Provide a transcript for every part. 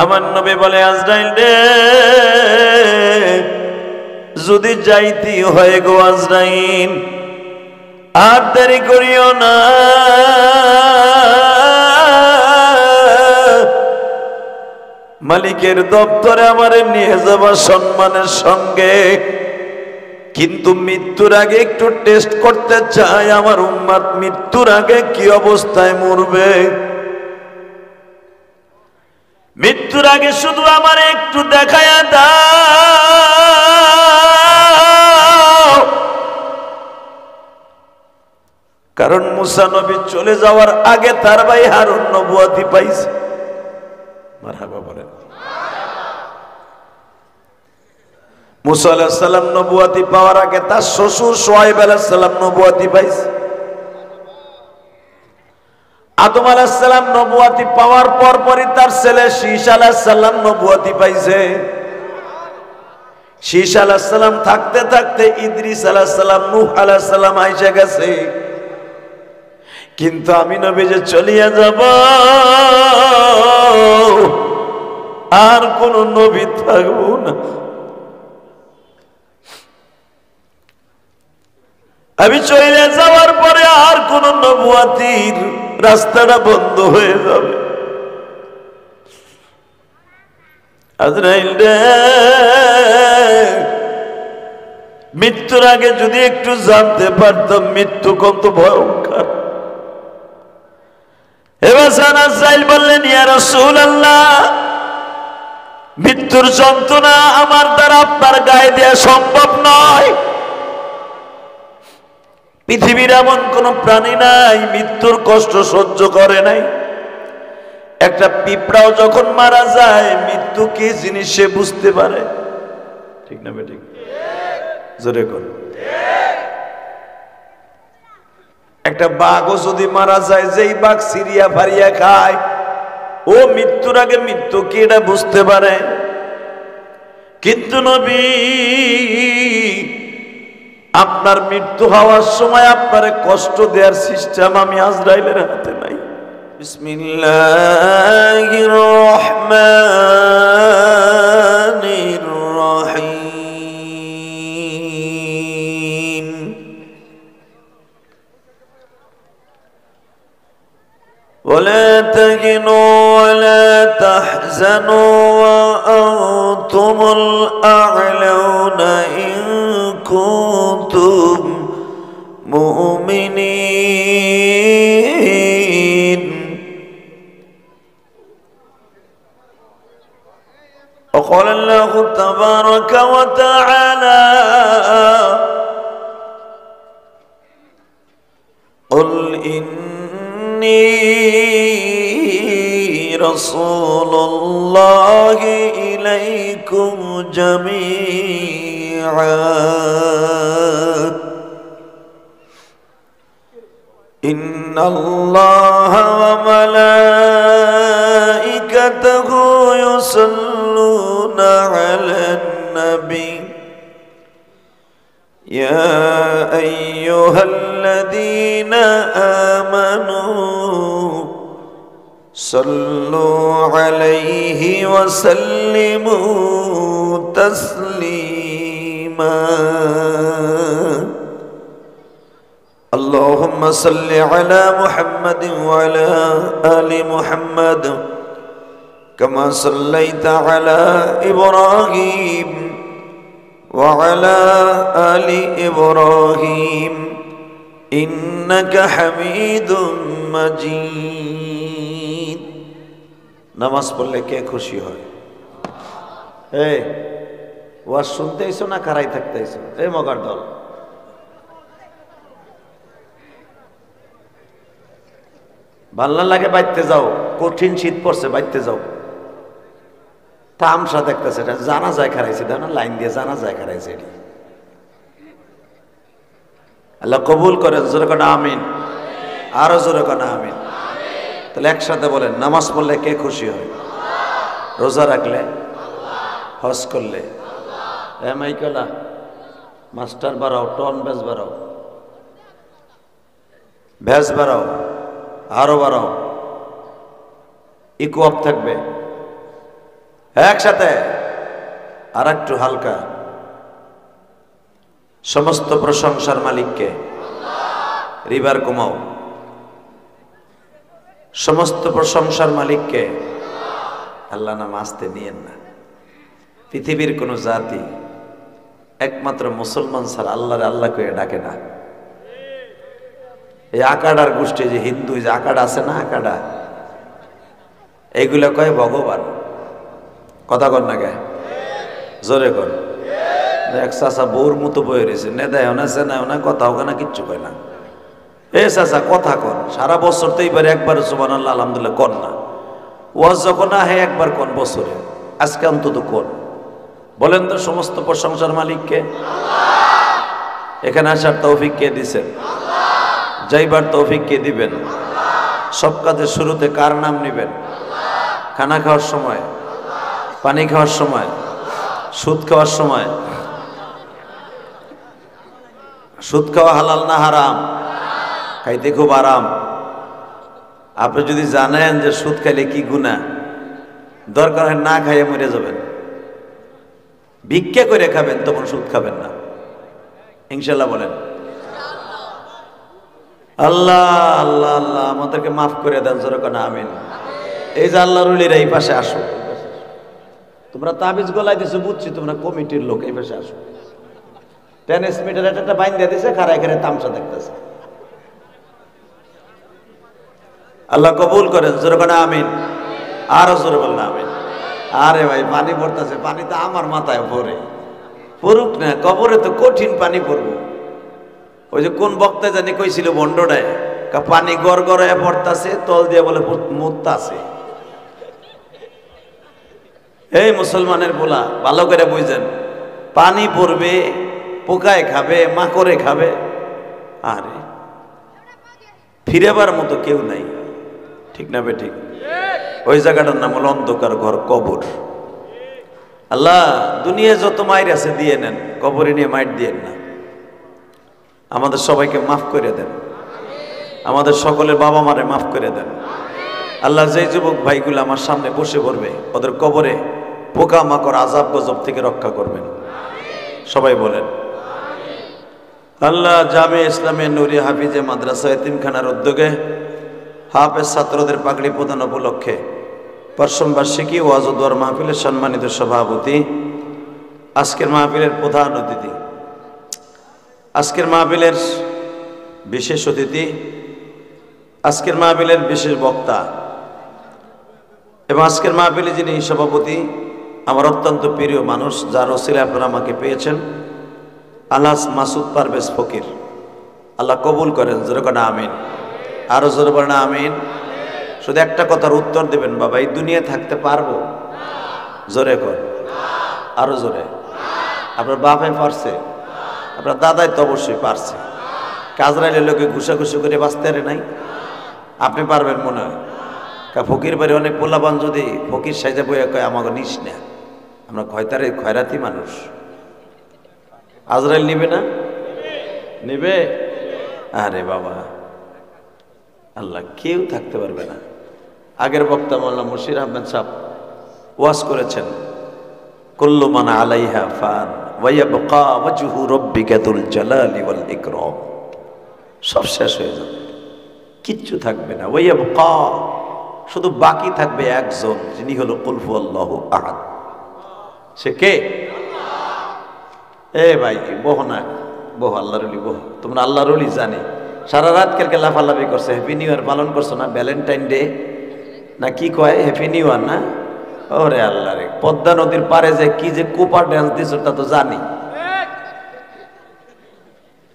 আমার নবী বলে, আজরাইল রে, যদি যাইতে হয় গো আজরাইল, আর দেরি করিও না, মালিকের দপ্তরে আমারে নিয়ে যাবা সম্মানের সঙ্গে। কিন্তু মৃত্যুর আগে একটু টেস্ট করতে চাই আমার উম্মত মৃত্যুর আগে কি অবস্থায় মরবে। মৃত্যুর আগে শুধু আমার একটু দেখায়া দাও, কারণ মুসা নবী চলে যাওয়ার আগে তার ভাই হারুন নবুয়তি পাইছে। মারহাবা বলেন। মুসা আলাইহিস সালাম নবুয়তি পাওয়ার আগে তার শ্বশুর শুআয়ব আলাইহিস সালাম নবুয়তি পাইছে। আদম আলাইহিস সালাম নবুয়তি পাওয়ার পরই তার ছেলে শীশ আলাইহিস সালাম নবুয়তি পাইছে। শীশ আলাইহিস সালাম থাকতে থাকতে ইদ্রিস আলাইহিস সালাম, নূহ আলাইহিস সালাম আইসা গেছে। কিন্তু আমি নবী যে চলিয়া যাব, আর কোন নবী থাকবো না। আমি চলে যাওয়ার পরে আর কোন নবুয়তির রাস্তাটা বন্ধ হয়ে যাবে। আজরাইল রে, মৃত্যুর আগে যদি একটু জানতে পারতাম মৃত্যু কত ভয়ঙ্কর। এবার আজরাইল বললেন, ইয়া রাসূলুল্লাহ, মৃত্যুর যন্ত্রণা আমার দ্বারা আপনার গায়ে দেওয়া সম্ভব নয়। পৃথিবীর এমন কোন প্রাণী নাই মৃত্যুর কষ্ট সহ্য করে নাই। একটা পিঁপড়াও যখন মারা যায় মৃত্যু কি জিনিস সে বুঝতে পারে, ঠিক না বেঠিক? জোরে কোন। একটা বাঘও যদি মারা যায়, যেই বাঘ সিরিয়া ফারিয়া খায়, ও মৃত্যুর আগে মৃত্যু কি এটা বুঝতে পারে। কিন্তু নবী, আপনার মৃত্যু হওয়ার সময় আপনারে কষ্ট দেওয়ার সিস্টেম আমি আজরাইলের হাতে নাই। বিসমিল্লাহির রহমানির রহিম। ولا تهنوا ولا تحزنوا وأنتم الأعلون إن كنتم مؤمنين. وقال الله تبارك وتعالى قل إني رسول الله إليكم جميعا إن الله وملائكته يصلون على النبي يا أيها الذين آمنوا صلوا عليه وسلموا تسليما. اللهم صل على محمد وعلى آل محمد كما صليت على إبراهيم وعلى آل إبراهيم إنك حميد مجيد. নামাজ পড়লে কে খুশি হয়? এই ওয়াজ শুনতে আইছো না খাড়াই থাকতে আইছো? এই মগার দল, ভাল্লা লাগে বাইতে যাও, কঠিন শীত পড়ছে বাইতে যাও। তামসা দেখতেছে, এটা জানা যায় খারাইছে, দেখ না লাইন দিয়ে জানা যায় খারাইছে। এটি আল্লাহ কবুল করেন। জোরে কোন আমিন, আরো জোরে কোন আমিন। তাহলে একসাথে বলেন, নামাজ পড়লে কে খুশি হয়? রোজা রাখলে, হজ করলে, মাইকলা মাস্টার বাড়াও, টন বেজ বাড়াও, ভেজ বাড়াও, আরো বাড়াও, ইকুয়াপ থাকবে, একসাথে আর একটু হালকা। সমস্ত প্রশংসার মালিককে, রিবার কমাও। সমস্ত প্রশংসার মালিককে, আল্লাহ নাম আসতে নিয়েন না। পৃথিবীর কোন জাতি একমাত্র মুসলমান ছাড়া আল্লাহরে আল্লাহ করে ডাকে না। এই আকাডার গোষ্ঠী, যে হিন্দু যে আকাডা আছে না, আকাডা, এইগুলা কয় ভগবান। কথা কর না কে, জোরে কর। এক চাষা বউর মতো বয়ে রয়েছে, নেদায় না চেনায় না, কথা হোক না, কিচ্ছু কয় না। এ চাষা কথা কন, সারা বছর তো এইবার একবার সুবহানাল্লাহ আলহামদুলিল্লাহ কন না। ওয়াজ যখন আহে একবার কন বছরে, আজকে অন্তত কন। বলেন তো সমস্ত প্রশংসার মালিককে? এখানে আসার তৌফিক কে দিছেন? যাইবার তৌফিক কে দিবেন? সব কাজের শুরুতে কার নাম নিবেন? খানা খাওয়ার সময়, পানি খাওয়ার সময়, সুদ খাওয়ার সময়। সুদ খাওয়া হালাল না হারাম? খাইতে খুব আরাম। আপনি যদি জানেন যে সুদ খাইলে কি গুনাহ, দরকার হয় না খাইয়ে মরে যাবেন, ভিক্ষা করে খাবেন, তখন সুদ খাবেন না। ইনশাল্লাহ বলেন। আল্লাহ আল্লাহ আল্লাহ আমাদেরকে মাফ করে দেন, জোরে কোন আমিন। এই যে আল্লাহর ওলিরা এই পাশে আসো। তোমরা তাবিজ গলাই দিছো বুঝছি, তোমরা কমিটির লোক, এই পাশে আসো। টেনিস মিটার একটা বাইন দিয়ে দিছে, খারায় খারায় তামসা দেখতেছে। আল্লাহ কবুল করেন, জোরে কোন আমিন। আরো জোরে বলেন আমিন। আরে ভাই পানি পড়তেছে, পানি তো আমার মাথায় পড়ে, পড়ুক না, কবরে তো কঠিন পানি পড়বো। ওই যে কোন বক্তা জানি কইছিল বন্ডটায়, পানি গড় গড়ায় পড়তাছে, তল দিয়ে বলে মুততাছে। এই মুসলমানের বলা ভালো করে বুঝেন, পানি পড়বে, পোকায় খাবে, মাকড়ে খাবে, আরে ফিরেবার মতো কেউ নাই। ঠিক না বে ঠিক? ওই জায়গাটার নাম হলো অন্ধকার ঘর, কবর। আল্লাহ দুনিয়া যত মায়ের আছে দিয়ে নেন, কবরে নিয়ে মাইর দিয়েন না। আমাদের সবাইকে মাফ করে দেন, আমাদের সকলের বাবা মারে মাফ করে দেন। আল্লাহ যেই যুবক ভাইগুলো আমার সামনে বসে পড়বে, ওদের কবরে পোকা মাকড় আযাব গজব থেকে রক্ষা করবেন। সবাই বলেন আল্লাহ। জামে ইসলামিয়া নুরি হাফিজে মাদ্রাসা এতিমখানার উদ্যোগে হাফেজ ছাত্রদের পাগড়ি প্রদান উপলক্ষে পঞ্চম বার্ষিকী ওয়াজ ও দোয়ার মাহফিলের সম্মানিত সভাপতি, আজকের মাহফিলের প্রধান অতিথি, আজকের মাহফিলের বিশেষ অতিথি, আজকের মাহফিলের বিশেষ বক্তা এবং আজকের মাহফিলে যিনি সভাপতি, আমার অত্যন্ত প্রিয় মানুষ, যার ওসিলায় আপনারা আমাকে পেয়েছেন, আলহাজ মাসুদ পারভেজ ফকির। আল্লাহ কবুল করেন, জোরে কোন আমিন। আরো জোরে বলেন আমিন। শুধু একটা কথার উত্তর দেবেন, বাবা এই দুনিয়া থাকতে পারবো? জোরে কর, আরো জোরে। আপনার বাপে পারছে, আপনার দাদাই তো অবশ্যই পারছে। কাজরাইলের লোকে ঘুষাঘুষি করে বাঁচতে পারে নাই, আপনি পারবেন মনে হয়? ফকির বাড়ি অনেক পোলাবান যদি ফকির সাইজে বইয়া কয় আমাকে নিস না, আমরা খয়রাতি মানুষ। আজরাইল নিবে না? নিবে? আরে বাবা, আল্লাহ কেউ থাকতে পারবে না। আগের বক্তা মোল্লা মুশির আহমেদ সাহেব ওয়াজ করেছেন, কুল্লু মান আলাইহা ফান ওয়া ইয়াবকা ওয়াজহু রাব্বিকা যুল জালালি ওয়াল ইকরাম। সব শেষ হয়ে যাবে, কিচ্ছু থাকবে না। ওয়া ইয়াবকা, শুধু বাকি থাকবে একজন, যিনি হলো কুল হুয়াল্লাহু আহাদ। সে কে? এ ভাই বহ না, বহ, আল্লাহর ওলি বহ। তোমরা আল্লাহর ওলি জানি, সারা রাত কালকে লাফালাফি করছে। হ্যাপি নিউ ইয়ার পালন করছো না? ভ্যালেন্টাইন ডে না কি কয়, হ্যাপি নিউ ইয়ার না? ওরে আল্লাহ রে, পদ্মা নদীর পারে যে কি যে কুপার ড্যান্স দিছ তা তো জানি।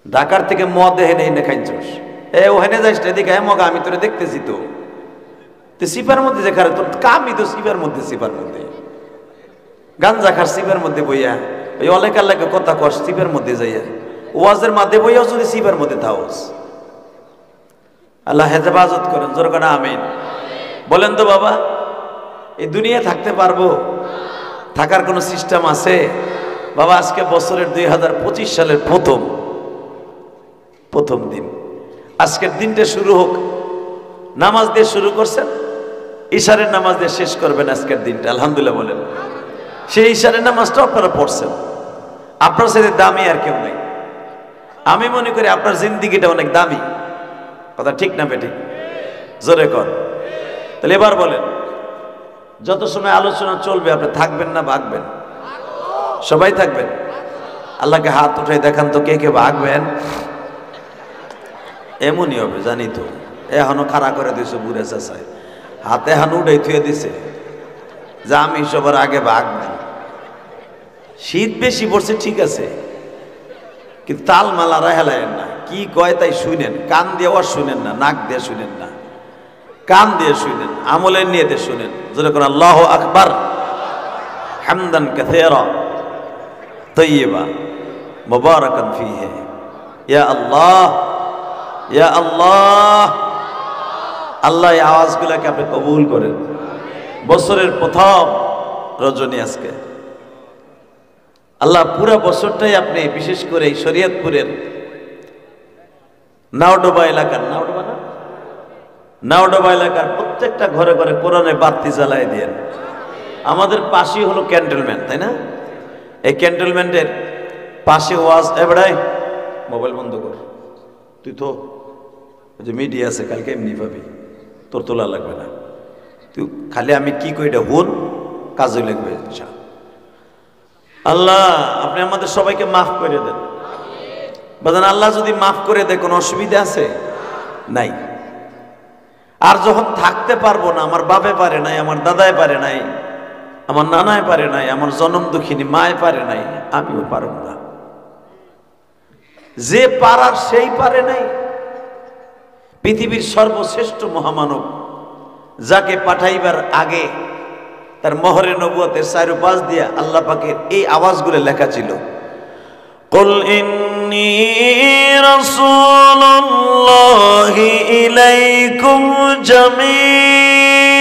ঢাকার থেকে মদ হেনে এনে খাইছস, এ ওখানে যাইস এদিকে মগা, আমি তোরে দেখতেছি তো। তুই সিপার মধ্যে যে খারে, তোর কামই তো সিপার মধ্যে, সিপার মধ্যে গাঞ্জা খার, সিপার মধ্যে বইয়া ওই অলেকার লাগে কথা কর, সিপার মধ্যে যাইয়া ওয়াজের মাঝে বইয়াও যদি সিপার মধ্যে থাকস। আল্লাহ হেফাজত করেন, জোরে কোন আমিন। বলেন তো বাবা, এই দুনিয়া থাকতে পারবো? থাকার কোনো সিস্টেম আছে? বাবা আজকে বছরের 2025 সালের প্রথম দিন, আজকের দিনটা শুরু হোক। নামাজ দিয়ে শুরু করছেন, ইশারের নামাজ দিয়ে শেষ করবেন আজকের দিনটা, আলহামদুলিল্লাহ বলেন। সেই ইশারের নামাজটা আপনারা পড়ছেন, আপনার সাথে দামি আর কেউ নাই। আমি মনে করি আপনার জিন্দিগিটা অনেক দামি, কথা ঠিক না বেঠিক? জোরে কর। তাহলে এবার বলেন, যত সময় আলোচনা চলবে আপনি থাকবেন না ভাগবেন? সবাই থাকবেন। আল্লাহকে হাত উঠে দেখান তো কে কে ভাগবেন। এমনই হবে জানি তো, এখনো খাড়া করে দিয়েছে বুড়ে চাষায়, হাতে এখন উঠে থুয়ে দিছে যে আমি সবার আগে ভাগবেন। শীত বেশি পড়ছে ঠিক আছে, কিন্তু তাল মালারা হেলায়েন না, কি কয় তাই শুনেন, কান দিয়েও শুনেন না, নাক দিয়ে শুনেন না, কান দিয়ে শুনেন, আমলের নিয়েতে শুনেন। যেরকম আল্লাহু আকবার হামদান কাসীরা তাইয়্যিবা মুবারাকান ফীহি। ইয়া আল্লাহ, ইয়া আল্লাহ। আল্লাহ এই আওয়াজগুলোকে আপনি কবুল করেন। বছরের প্রথম রজনী আজকে, আল্লাহ পুরো বছরটাই আপনি বিশেষ করে এই শরীয়তপুরের নাওডোবা এলাকার, নাওডোবা এলাকার প্রত্যেকটা ঘরে ঘরে কোরআনে বাতি জ্বালায় দেন। আমাদের পাশেই হলো ক্যান্টনমেন্ট, তাই না? এই ক্যান্টনমেন্টের পাশে ওয়াজ। এবারে মোবাইল বন্ধ কর, তুই তো যে মিডিয়া আছে কালকে এমনি পাবি, তোর তোলা লাগবে না, তুই খালি আমি কি কই এটা হুন, কাজে লাগবে। আল্লাহ আপনি আমাদের সবাইকে মাফ করে দেন। বাজান আল্লাহ যদি মাফ করে দেয় কোনো অসুবিধা আছে? নাই। আর যখন থাকতে পারবো না, আমার বাপে পারে নাই, আমার দাদায় পারে নাই, আমার নানায় পারে নাই, আমার জনম দুঃখিনী মায় পারে নাই, আমিও পারব না। যে পারার সেই পারে নাই। পৃথিবীর সর্বশ্রেষ্ঠ মহামানব, যাকে পাঠাইবার আগে তার মোহরে নবুয়তের চারুপাশ দিয়া আল্লাহ পাকের এই আওয়াজগুলো লেখা ছিল, কুল ইন্নী রাসূলুল্লাহি ইলাইকুম জামিআ।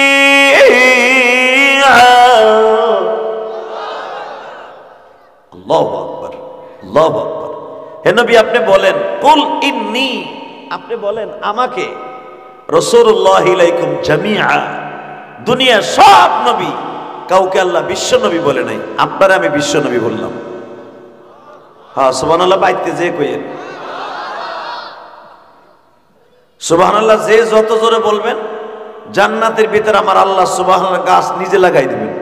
আল্লাহু আকবার, আল্লাহু আকবার। হে নবী আপনি বলেন, কুল ইন্নী, আপনি বলেন আমাকে, রাসূলুল্লাহি ইলাইকুম জামিআ। দুনিয়া সব নবী, কাউকে আল্লাহ বিশ্ব নবী বলে নাই, আপনারা আমি বিশ্ব নবী বললাম। হ্যাঁ সুবহানাল্লাহ বাইতে যে কইেন সুবহানাল্লাহ, যে যত জোরে বলবেন জান্নাতের ভিতরে আমার আল্লাহ সুবহানাল্লাহ গাছ নিজে লাগাই দিবেন।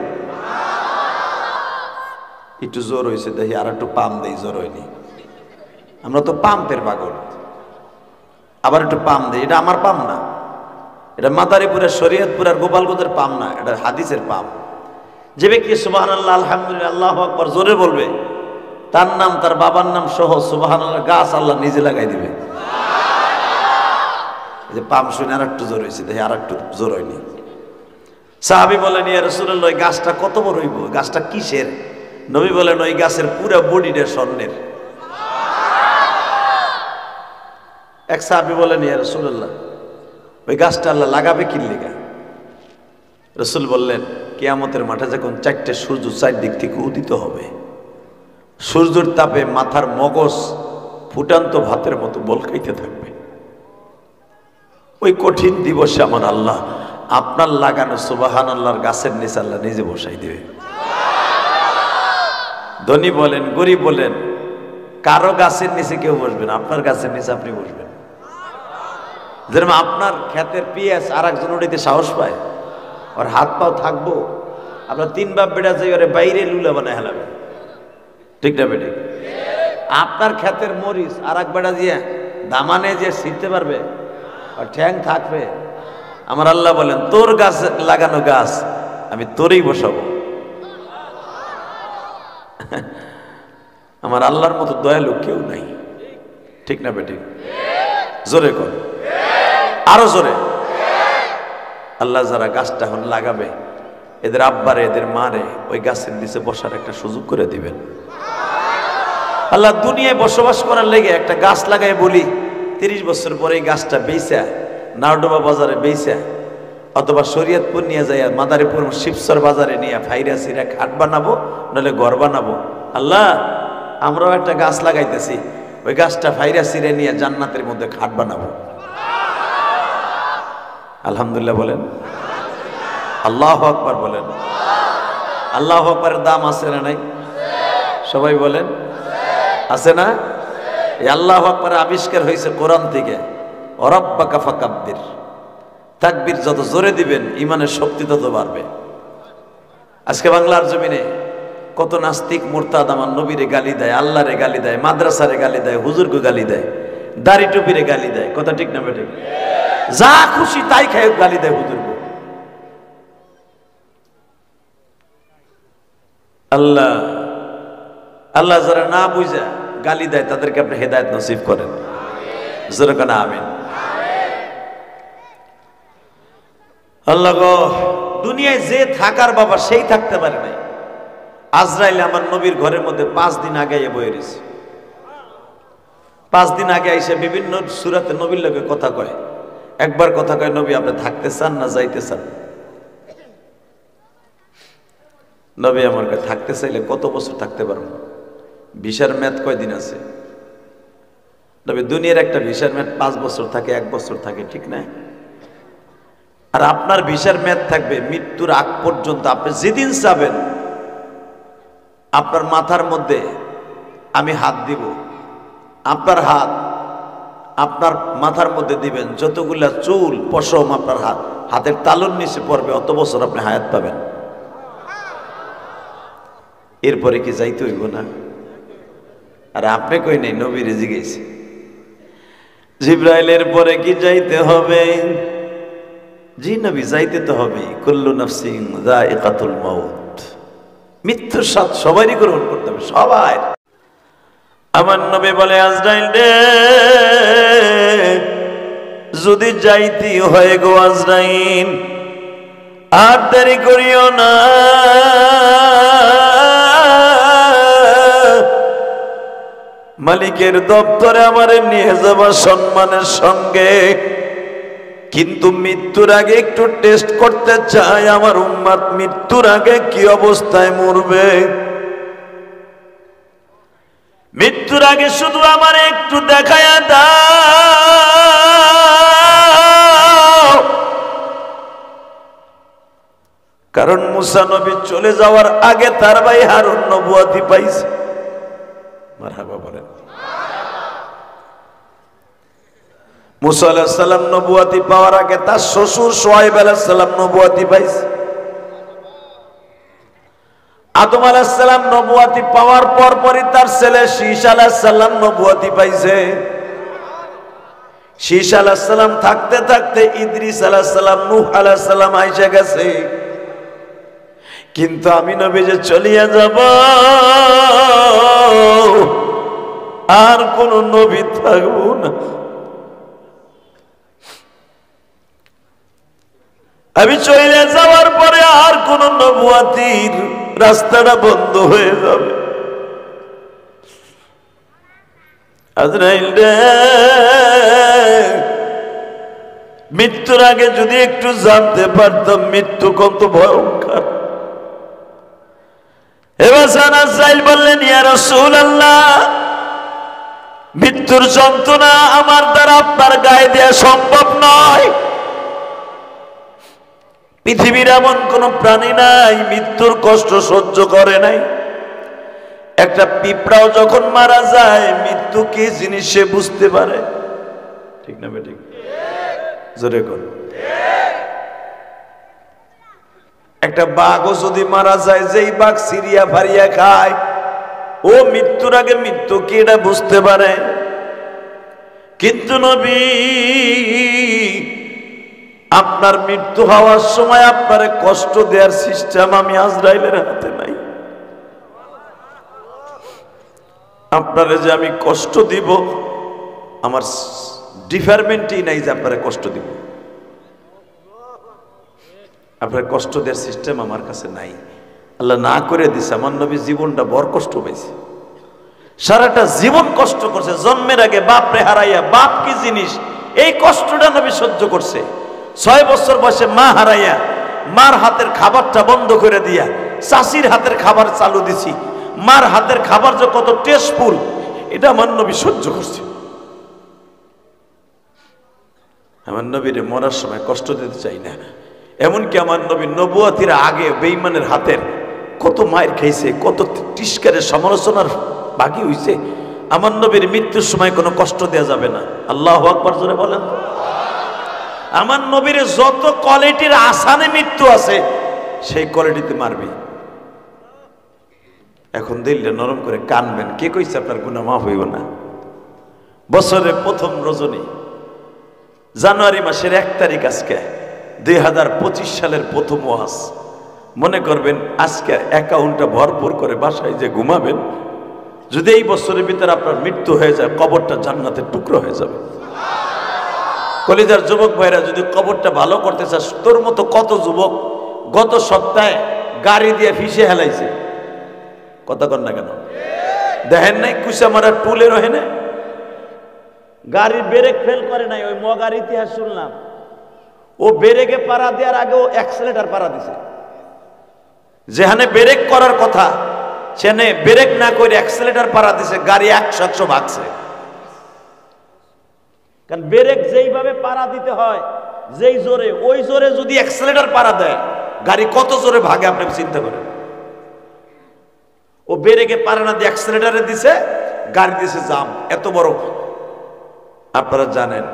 একটু জোর হয়েছে দেখি, আর একটু পাম দেই, জোর হয়নি। আমরা তো পাম্পের পাগল, আবার একটু পাম দেই। এটা আমার পাম না, এটা মাদারীপুরের শরীয়তপুরের গোপালগঞ্জের পাম না, এটা হাদিসের পাম। যে ব্যক্তি সুবহানাল্লাহ আলহামদুলিল্লাহ আল্লাহু আকবার জোরে বলবে, তার নাম তার বাবার নাম সহ সুবহানাল্লাহ গাছ আল্লাহ নিজে লাগাই দিবে। যে পাম শুনে আর একটু জোর হয়েছে দেখি, আর একটু জোর হয়নি। সাহাবী বলেন, ইয়া রাসূলুল্লাহ ওই গাছটা কত বড় হইব, গাছটা কিসের? নবী বলেন, ওই গাছের পুরো বডিটা স্বর্ণের। এক সাহাবী বলেন, ইয়া রাসূলুল্লাহ ওই গাছটা আল্লাহ লাগাবে কি লেগা? রাসূল বললেন, কিয়ামতের মাঠে যখন চারটে সূর্য চারদিক থেকে উদিত হবে, সূর্যের তাপে মাথার মগজ ফুটান্ত ভাতের মতো বলকাইতে থাকবে, ওই কঠিন দিবসে আমার আল্লাহ আপনার লাগানো সুবহানাল্লাহর গাছের নিচে আল্লাহ নিজে বসাই দেবে। ধনী বলেন গরিব বলেন, কারো গাছের নিচে কেউ বসবেন, আপনার গাছের নিচে আপনি বসবেন। যেরকম আপনার ক্ষেতের পিঁয়াজ আর একজন উড়িতে সাহস পায়, ওর হাত পাও থাকবো, আপনার তিন বাপ বেটা যাই ওরে বাইরে লুলা বানায় হেলাবেন, ঠিক না বেঠিক? আপনার ক্ষেতের মরিচ আর এক বেটা দিয়ে দামানে যে ছিটতে পারবে, আর ঠ্যাং থাকবে। আমার আল্লাহ বলেন, তোর গাছ লাগানো গাছ আমি তোরই বসাবো। আমার আল্লাহর মতো দয়ালু কেউ নাই, ঠিক না বেঠিক? জোরে কর, আরো জোরে। আল্লাহ যারা গাছটা এখন লাগাবে, এদের আব্বারে এদের মারে ওই গাছের নিচে বসার একটা সুযোগ করে দিবেন। আল্লাহ দুনিয়ায় বসবাস করার লেগে একটা গাছ লাগাই বলি, 30 বছর পরে এই গাছটা বেচা নাওডোবা বাজারে বেচা, অথবা শরীয়তপুর নিয়ে যাইয়া মাদারীপুর শিবসর বাজারে নিয়ে ফাইরা সিরা খাট বানাবো, নাহলে ঘর বানাবো। আল্লাহ আমরাও একটা গাছ লাগাইতেছি, ওই গাছটা ফাইরা সিরে নিয়ে জান্নাতের মধ্যে খাট বানাবো। আলহামদুলিল্লাহ বলেন। আল্লাহু আকবার বলেন। আল্লাহু আকবারের দাম আছে না নাই? সবাই বলেন আছে না? এই আল্লাহু আকবার আবিষ্কার হয়েছে কোরআন থেকে। ওয়ারাব্বাকা ফাকাব্বির, তাকবীর যত জোরে দিবেন ইমানের শক্তি তত বাড়বে। আজকে বাংলার জমিনে কত নাস্তিক মুরতাদ আমার নবীরে গালি দেয়, আল্লাহরে গালি দেয়, মাদ্রাসারে গালি দেয়, হুজুরকে গালি দেয়, দাড়ি টুপিরে গালি দেয়। কথা ঠিক না বেঠিক? যা খুশি তাই খায় গালি দেয় হুজুরকে। আল্লাহ আল্লাহ যারা না বুঝা গালি দেয় তাদেরকে আপনি হেদায়েত নসিব করেন। জোরে কেন আমিন। আল্লাহ গো, দুনিয়ায় যে থাকার বাবা সেই থাকতে পারে নাই। আজরাইল আমার নবীর ঘরের মধ্যে 5 দিন আগে বয়ে রয়েছে। 5 দিন আগে এসে বিভিন্ন সূরাতে নবীর লগে কথা কয়। একবার কথা কয়, নবী আপনি থাকতে চান না যাইতে চান? নবী আমার কাছে থাকতে চাইলে কত বছর থাকতে পারবো? ভিসার মেয়াদ কয়দিন আছে? নবী দুনিয়ার একটা ভিসার মেয়াদ 5 বছর থাকে, 1 বছর থাকে, ঠিক না? আর আপনার ভিসার মেয়াদ থাকবে মৃত্যুর আগ পর্যন্ত। আপনি যেদিন চাবেন আপনার মাথার মধ্যে আমি হাত দিব, আপনার হাত আপনার মাথার মধ্যে দিবেন, যতগুলা চুল পশম আপনার হাতের তালুর নিচে পড়বে, অত বছর আপনি হায়াত পাবেন। এরপরে কি যাইতে হইব না? আর আপনি কই নাই, নবী রেজি গেছে জিব্রাইলের পরে কি যাইতে হবে? জি নবী, যাইতে তো হবে। কুল্লু নাফসিন যায়িকাতুল মাউত, মৃত্যুর স্বাদ সবারই গ্রহণ করতে হবে, সবাই। আমার নবী বলে, আজরাইল রে, যদি যাইতে হয় গো আজরাইল, আর দেরি করিও না। মালিকের দপ্তরে আমারে নিয়ে যাবা সম্মানের সঙ্গে, কিন্তু মৃত্যুর আগে একটু টেস্ট করতে চাই আমার উম্মত মৃত্যুর আগে কি অবস্থায় মরবে। মৃত্যুর আগে শুধু আমার একটু দেখায়া দাও। কারণ মুসা নবী চলে যাওয়ার আগে তার ভাই হারুন নবুয়তি পাইছে। মারহাবা বলেন। মুসা আলাইহিস সালাম নবুয়তি পাওয়ার আগে তার শ্বশুর শুআয়ব আলাইহিস সালাম নবুয়তি পাইছে। আদম আলাইহিস সালাম নবুয়তি পাওয়ার পরই তার ছেলে শীশ আলাইহিস সালাম নবুয়তি পাইছে। শীশ আলাইহিস সালাম থাকতে থাকতে ইদ্রিস আলাইহিস সালাম, নূহ আলাইহিস সালাম আইসা গেছে। কিন্তু আমি নবী যে চলিয়া যাব, আর কোন নবী থাকবো না। আমি চলে যাওয়ার পরে আর কোন নবুয়তির রাস্তাটা বন্ধ হয়ে যাবে। আজরাইল রে, মৃত্যুর আগে যদি একটু জানতে পারতাম মৃত্যু কত ভয়ঙ্কর। এবার আজরাইল বললেন, ইয়া রাসূলুল্লাহ, মৃত্যুর যন্ত্রণা আমার দ্বারা আপনার গায়ে দেওয়া সম্ভব নয়। পৃথিবীর এমন কোন প্রাণী নাই মৃত্যুর কষ্ট সহ্য করে নাই। একটা পিঁপড়াও যখন মারা যায় মৃত্যু কি জিনিস সে বুঝতে পারে, ঠিক না বেঠিক? জোরে কর। একটা বাঘও যদি মারা যায়, যেই বাঘ সিরিয়া ফারিয়া খায়, ও মৃত্যুর আগে মৃত্যু কি এটা বুঝতে পারে? কিন্তু নবী, আপনার মৃত্যু হওয়ার সময় আপনারে কষ্ট দেওয়ার সিস্টেম আমি আজরাইলের হাতে নাই। আপনারে যে আমি কষ্ট দিব আমার ডিপার্টমেন্টই নাই যে আপনারে কষ্ট দিব। আপনার কষ্ট দেওয়ার সিস্টেম আমার কাছে নাই। আল্লাহ না করে দিছে। আমার নবী জীবনটা বড় কষ্ট পাইছে, সারাটা জীবন কষ্ট করছে। জন্মের আগে বাপরে হারাইয়া, বাপ কি জিনিস এই কষ্টটা নবী সহ্য করছে। 6 বছর বয়সে মা হারাইয়া, মার হাতের খাবারটা বন্ধ করে দিয়া চাষির হাতের খাবার চালু দিছি। মার হাতের খাবার যে কত টেস্টফুল এটা আমার নবী সহ্য করছে। আমার নবীরে মরার সময় কষ্ট দিতে চাই না, এমনকি আমার নবী নবুয়তির আগে বেঈমানের হাতের কত মায়ের খাইছে, কত তিরস্কারের সমালোচনার বাকি হইছে। আমার নবীর মৃত্যুর সময় কোনো কষ্ট দেওয়া যাবে না। আল্লাহু আকবার জোরে বলেন। আমার নবীর যত কোয়ালিটির আসানে মৃত্যু আছে সেই কোয়ালিটিতে মারবি। এখন দিল্লে নরম করে কানবেন, কে কইছে আপনার গুনাহ মাফ হইব না? বছরের প্রথম রজনী, জানুয়ারি মাসের 1 তারিখ, আজকে 2025 সালের প্রথম ওয়াজ। মনে করবেন আজকে অ্যাকাউন্টটা ভরপুর করে বাসায় যে ঘুমাবেন, যদি এই বছরের ভিতরে আপনার মৃত্যু হয়ে যায়, কবরটা জান্নাতের টুকরো হয়ে যাবে। কলিজার যুবক ভাইরা, যদি কবরটা ভালো করতে চাস, তোর মতো কত যুবক গত সপ্তাহে গাড়ি দিয়ে ফিসে হেলাইছে, কথা কন না কেন? দেখেন নাই কুসা মারা টুলের ওহেনে গাড়ির ব্রেক ফেল করে নাই। ওই মগার ইতিহাস শুনলাম, ও ব্রেকে পাড়া দেওয়ার আগে ও অ্যাক্সেলেটার পাড়া দিছে। যেখানে ব্রেক করার কথা সেখানে ব্রেক না করে অ্যাক্সেলেটার পাড়া দিছে, গাড়ি 100 ভাগছে। কারণ ব্রেক যেইভাবে পাড়া দিতে হয়, যেই জোরে, ওই জোরে যদি অ্যাক্সেলেটার পাড়া দেয়, গাড়ি কত জোরে ভাগে আপনি চিন্তা করেন। ও ব্রেকে পাড়া না দিয়ে অ্যাক্সেলেটারে দিছে, গাড়ি দিছে জাম। এত বড়, আপনারা জানেন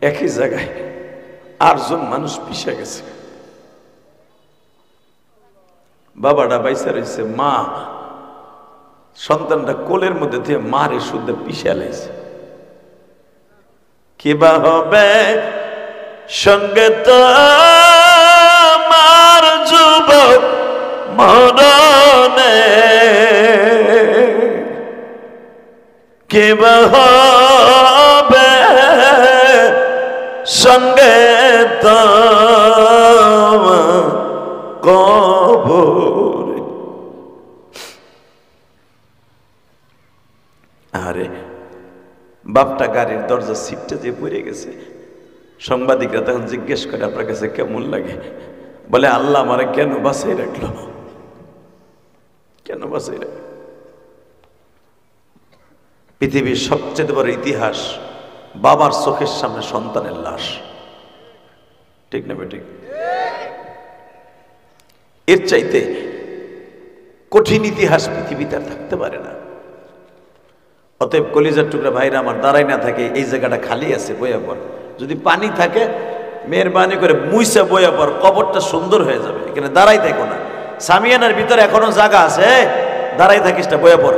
একই জায়গায় 8 জন মানুষ পিষে গেছে। বাবাটা বাইসা রয়েছে, মা সন্তানটা কোলের মধ্যে দিয়ে মারে শুদ্ধ পিষে লাইছে। কিবা হবে সঙ্গে তো মার যুবক মরণে, কিবা হবে সঙ্গে তো কবরে। আরে বাপটা গাড়ির দরজা সিটটা যে পড়ে গেছে। সাংবাদিকরা তখন জিজ্ঞেস করে, আপনার কাছে কেমন লাগে? বলে, আল্লাহ আমারে কেন বাঁচাই রাখলো, কেন বাঁচাই রাখলো? পৃথিবীর সবচেয়ে বড় ইতিহাস, বাবার চোখের সামনে সন্তানের লাশ। ঠিক না বেঠিক? এর চাইতে কঠিন ইতিহাস পৃথিবীতে আর থাকতে পারে না। অতএব কলিজার টুকরা ভাইরা আমার, দাঁড়াই না থাকে, এই জায়গাটা খালি আছে, বইয়া পর। যদি পানি থাকে মেহরবানি করে মুইসা বইয়া পর, কবরটা সুন্দর হয়ে যাবে। এখানে দাঁড়াই থাকো না, সামিয়ানার ভিতরে এখনো জায়গা আছে, দাঁড়াই থাকিস না, বইয়া পর।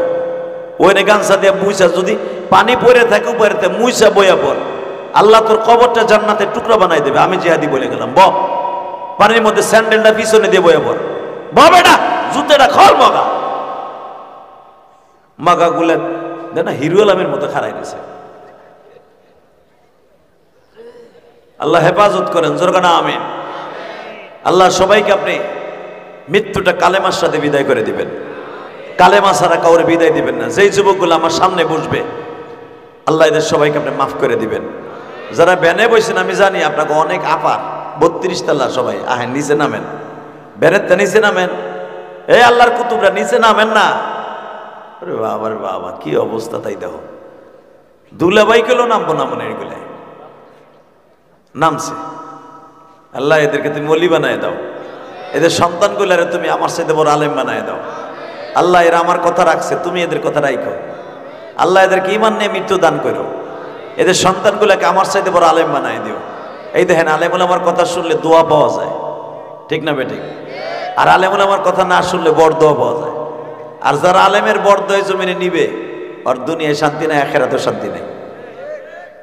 ওইনে গানসা দিয়ে মুইসা, যদি পানি পড়ে থাকে উপরেতে, মুইসা বইয়া পর। আল্লাহ তোর কবরটা জান্নাতের টুকরা বানাই দেবে। আমি জিহাদি বলে গেলাম, ব পানির মধ্যে স্যান্ডেলটা পিছনে দিয়ে বইয়া পর। বেটা জুতেটা খল, মগা মাগা গুলেন দেখ না, হিরু আলমের মতো খারাই দিছে। আল্লাহ হেফাজত করেন, জোরগানা আমিন। আল্লাহ সবাইকে আপনি মৃত্যুটা কালেমার সাথে বিদায় করে দিবেন। কালেমা ছাড়া কাউরে বিদায় দিবেন না। যেই যুবকগুলো আমার সামনে বসবে, আল্লাহ এদের সবাইকে আপনি মাফ করে দিবেন। যারা ব্যানে বসেন, আমি জানি আপনাকে অনেক আপার, 32 তলা সবাই, আহেন নিচে নামেন, ব্যানের তা নিচে নামেন। এই আল্লাহর কুতুবরা নিচে নামেন না। আরে বাবা রে বাবা, কি অবস্থা! তাই দেখো, দুলাভাই গুলো নামবো না মনে, এগুলো নামছে। আল্লাহ এদেরকে তুমি ওলি বানায় দাও, এদের সন্তানগুলারে তুমি আমার সাথে বড় আলেম বানায় দাও। আল্লাহ এরা আমার কথা রাখছে, তুমি এদের কথা রাখো। আল্লাহ এদেরকে ঈমান নিয়ে মৃত্যু দান করো। এদের সন্তানগুলাকে আমার সাথে বড় আলেম বানায় দিও। এই দেখেন, আলেমুল আমার কথা শুনলে দোয়া পাওয়া যায়, ঠিক না বেঠিক? আর আলেমুল আমার কথা না শুনলে বড় দোয়া পাওয়া যায়। আর যারা আলেমের বড় দোয়া জমিনে নিবে, আর দুনিয়ায় শান্তি নাই, আখিরাতেও শান্তি নেই।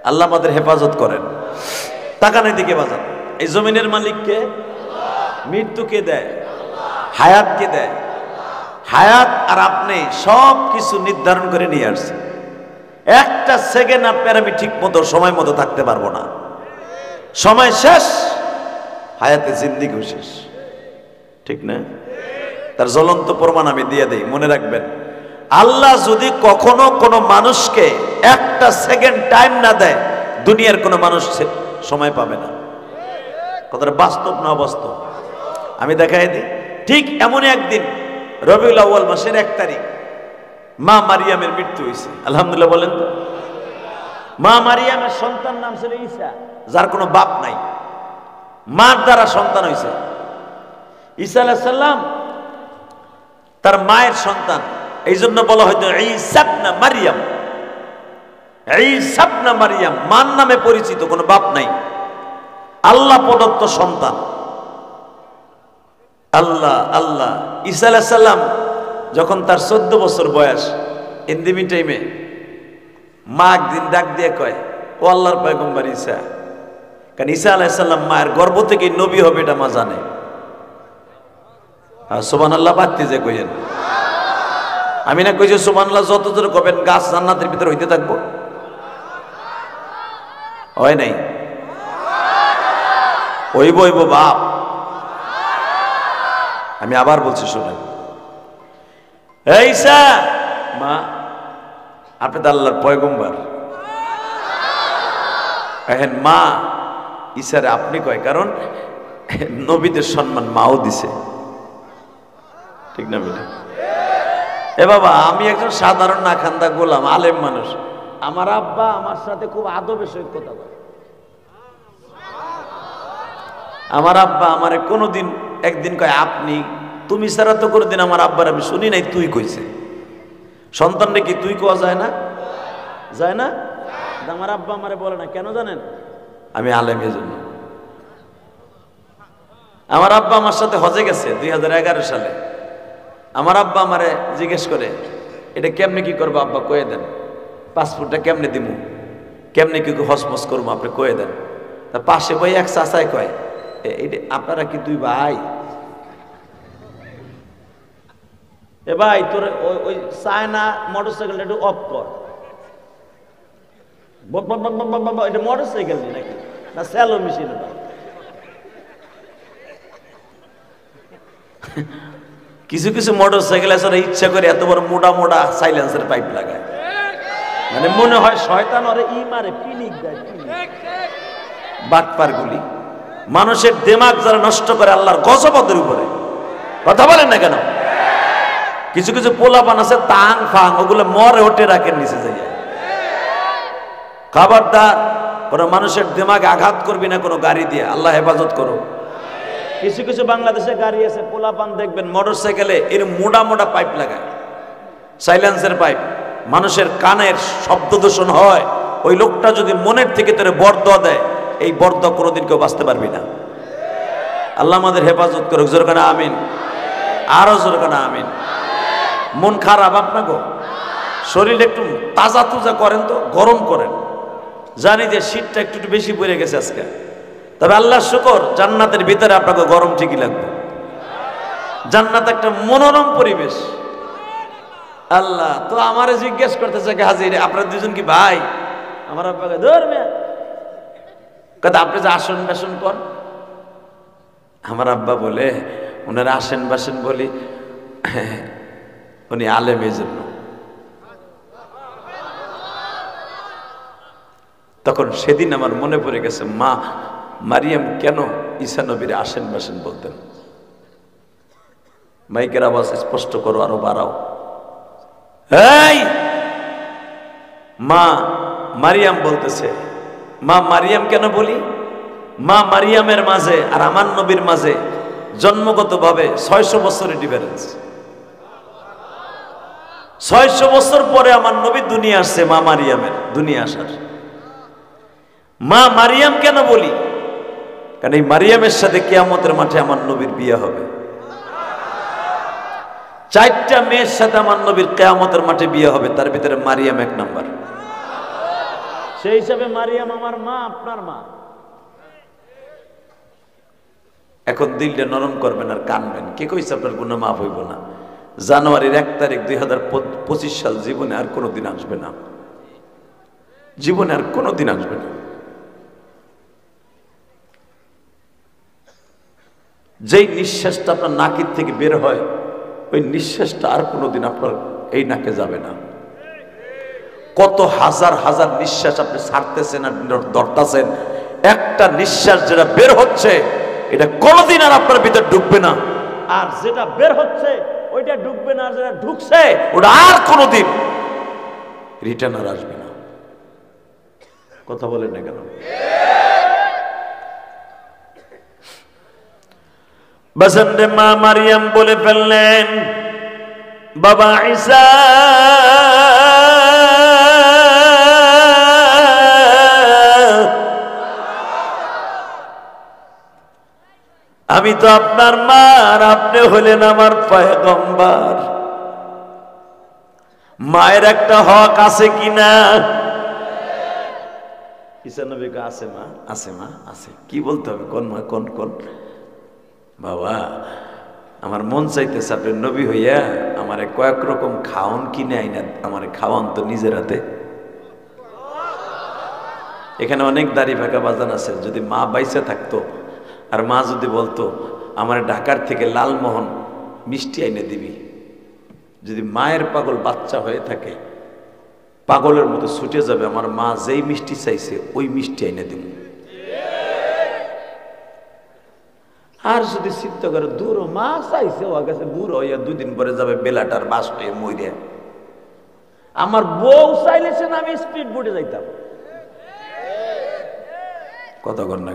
আল্লাহ আমাদের হেফাজত করেন। তাকানের দিকে বাজান, এই জমিনের মালিককে, মৃত্যুকে দেয়, হায়াতকে দেয়। হায়াত আর আপনি সব কিছু নির্ধারণ করে নিয়ে আসছে। একটা সেকেন্ড আপনার আমি ঠিক মতো সময় মতো থাকতে পারবো না। সময় শেষ, হায়াতে জিন্দিগি শেষ, ঠিক না? তার জ্বলন্ত প্রমাণ আমি দিয়ে দেই, মনে রাখবেন। আল্লাহ যদি কখনো কোনো মানুষকে একটা সেকেন্ড টাইম না দেয়, দুনিয়ার কোনো মানুষ সময় পাবে না। কথাটা বাস্তব না অবাস্তব? আমি দেখাই দিই। ঠিক এমনই একদিন রবিউল আউয়াল মাসের 1 তারিখ মা মারিয়ামের মৃত্যু হয়েছে। আলহামদুলিল্লাহ বলেন তো। মা মারিয়ামের সন্তান নাম ছিল ঈসা, যার কোনো বাপ নাই। মার দ্বারা সন্তান হয়েছে। ঈসা আলাইহিস সালাম তার মায়ের সন্তান, এই জন্য বলা হয়তো ঈসা ইবনে মারইয়াম। ঈসা ইবনে মারইয়াম মার নামে পরিচিত, কোনো বাপ নাই, আল্লাহ প্রদত্ত সন্তান। আল্লাহ আল্লাহ। ঈসা আলাইহিস সালাম যখন তার 14 বছর বয়স, ইন্দিমি টাইমে মা একদিন ডাক দিয়ে কয়, ও আল্লাহর পয়গম্বর ঈসা। কারণ ঈসা আলাইহিস সালাম মায়ের গর্ভ থেকে নবী হবে এটা মা জানে। সুবহানাল্লাহ বাড়তে যে কইেন, আমি না কইছি সুবহানাল্লাহ যত জোরে কবেন গাছ জান্নাতের ভিতর হইতে থাকবো, হয় নাই? হইব হইব বাপ। আমি আবার বলছি শুনেন, এই ঈসা, মা আপনি তো আল্লাহর পয়গম্বর। এখন মা ঈসারে আপনি কয়, কারণ নবীদের সম্মান মাও দিছে, ঠিক না বেটা? এ বাবা, আমি একজন সাধারণ নাখান্দা গোলাম, আলেম মানুষ, আমার আব্বা আমার সাথে খুব আদবের সহিত কথা বলে। আমার আব্বা আমারে কোনোদিন একদিন কয় আপনি, তুমি ছাড়া তো কোনোদিন আমার আব্বার আমি শুনি নাই তুই কইছে। সন্তান নাকি তুই কোয়া যায় না? যায় না? আমার আব্বা আমারে বলে না, কেন জানেন? আমি আলেম এজন্য। আমার আব্বা আমার সাথে হজে গেছে 2011 সালে। আমার আব্বা আমারে জিজ্ঞেস করে, এটা কেমনে কি করবো আব্বা কয়ে দেন, পাসপোর্টটা কেমনে দিমু, কেমনে কি হসমস করবো আপনি কয়ে দেন। তা পাশে বই এক চাচাই কয়, এইটা আপনারা কি দুই ভাই? এ ভাই তোর ওই চায়না মোটরসাইকেলটা একটু অফ কর। এটা মোটরসাইকেল নাকি না স্যালো মেশিন? কিছু কিছু মোটরসাইকেল আছে ইচ্ছা করে এত বড় মোটা মোটা সাইলেন্সার পাইপ লাগায়, মানে মনে হয় শয়তান ওরে ই মারে, পিনিক দেয়। বাটপার গুলি মানুষের দিমাগ যারা নষ্ট করে আল্লাহর গজবদের উপরে। কথা বলেন না কেন? কিছু কিছু পোলাপান আছে তাং ফাং, ওগুলো মরে ওঠে রাখেন নিচে যাইয়া। খবরদার, ওরা মানুষের দিমাগে আঘাত করবি না কোনো গাড়ি দিয়ে, আল্লাহ হেফাজত করো। কিছু কিছু বাংলাদেশে গাড়ি আছে, পোলাপান দেখবেন মোটরসাইকেলে এর মোটা মোটা পাইপ লাগায়, সাইলেন্সের পাইপ, মানুষের কানের শব্দ দূষণ হয়। ওই লোকটা যদি মনের থেকে তোরে বরদোয়া দেয়, এই বরদোয়া কোনোদিন কেউ বাঁচতে পারবি না। আল্লাহ আমাদের হেফাজত করুক, জোরে কানা আমিন, আরো জোরে কানা আমিন। মন খারাপ আপনাকে, শরীর একটু তাজা তুজা করেন তো, গরম করেন। জানি যে শীতটা একটু বেশি পড়ে গেছে আজকে, তবে আল্লাহ শুকর জান্নাতের ভিতরে আপনাকে গরম ঠিকই লাগবে। জান্নাত একটা মনোরম পরিবেশ। আল্লাহ তো আমারে জিজ্ঞেস করতেছে, হাজির আপনারা দুজন কি ভাই? আমার আব্বাকে ধর্মে কথা, আপনি যে আসন বাসন কর। আমার আব্বা বলে, ওনারা আসেন বাসেন বলি, উনি আলেম এই জন্য। তখন সেদিন আমার মনে পড়ে গেছে, মা মারিয়াম কেন ঈসা নবীর আসেন বাসেন বলতেন। মাইকের আওয়াজ স্পষ্ট করো, আরো বাড়াও। এই মা মারিয়াম বলতেছে, মা মারিয়াম কেন বলি? মা মারিয়ামের মাঝে আর আমার নবীর মাঝে জন্মগতভাবে 600 বছরের ডিফারেন্স। 600 বছর পরে আমার নবী দুনিয়া আসছে, মা মারিয়ামের দুনিয়া আসার। মা মারিয়াম কেন বলি? কারণ এই মারিয়ামের সাথে কিয়ামতের মাঠে আমার নবীর বিয়ে হবে। 4টা মেয়ের সাথে আমার নবীর কিয়ামতের মাঠে বিয়ে হবে, তার ভিতরে মারিয়াম 1 নাম্বার। সেই হিসাবে মারিয়াম আমার মা, আপনার মা। এখন দিলটা নরম করবেন আর কানবেন। কে কইছে আপনার গুনাহ মাফ হইব না? জানুয়ারির 1 তারিখ 2025 সাল জীবনে আর কোনোদিন আসবে না, জীবনে আর কোনোদিন আসবে না। যেই নিঃশ্বাসটা আপনার নাকের থেকে বের হয়, ওই নিঃশ্বাসটা আর কোনোদিন আপনার এই নাকে যাবে না। কত হাজার হাজার নিঃশ্বাস আপনি ছাড়তেছেন আর ধরতেছেন, একটা নিঃশ্বাস যেটা বের হচ্ছে এটা কোনোদিন আর আপনার ভিতর ঢুকবে না, আর যেটা বের হচ্ছে ওইটা ঢুকবে না, আর যেটা ঢুকছে ওটা আর কোনোদিন রিটার্ন আর আসবে না। কথা বলেন না কেন? বাসন্তে মা মারিয়াম বলে ফেললেন, বাবা ঈসা আমি তো আপনার মা, আর আপনি হলেন আমার পয়গম্বর। মায়ের একটা হক আছে কিনা? ঈসা নবী কে আছে মা, আছে মা, আছে। কি বলতে হবে? কোন মা? কোন কোন? বাবা আমার মন চাইতেছে আপনি নবী হইয়া আমারে কয়েক রকম খাওন কিনে আইনা আমারে খাওয়ান তো নিজের হাতে। এখানে অনেক দাড়ি ফাঁকা বাজান আছে, যদি মা বাইসা থাকতো আর মা যদি বলতো আমার ঢাকার থেকে লালমোহন মিষ্টি আইনে দিবি, যদি মায়ের পাগল বাচ্চা হয়ে থাকে পাগলের মতো ছুটে যাবে, আমার মা যেই মিষ্টি চাইছে ওই মিষ্টি আইনে দিব। আর যদি চিন্তা করে দূর মা চাইছে ও কাছে বুড়ো হইয়া 2 দিন পরে যাবে বেলাটার বাস হয়ে মরে, আমার বউ চাইলেছে না আমি স্পিড বোটে যাইতাম। কতক্ষণ না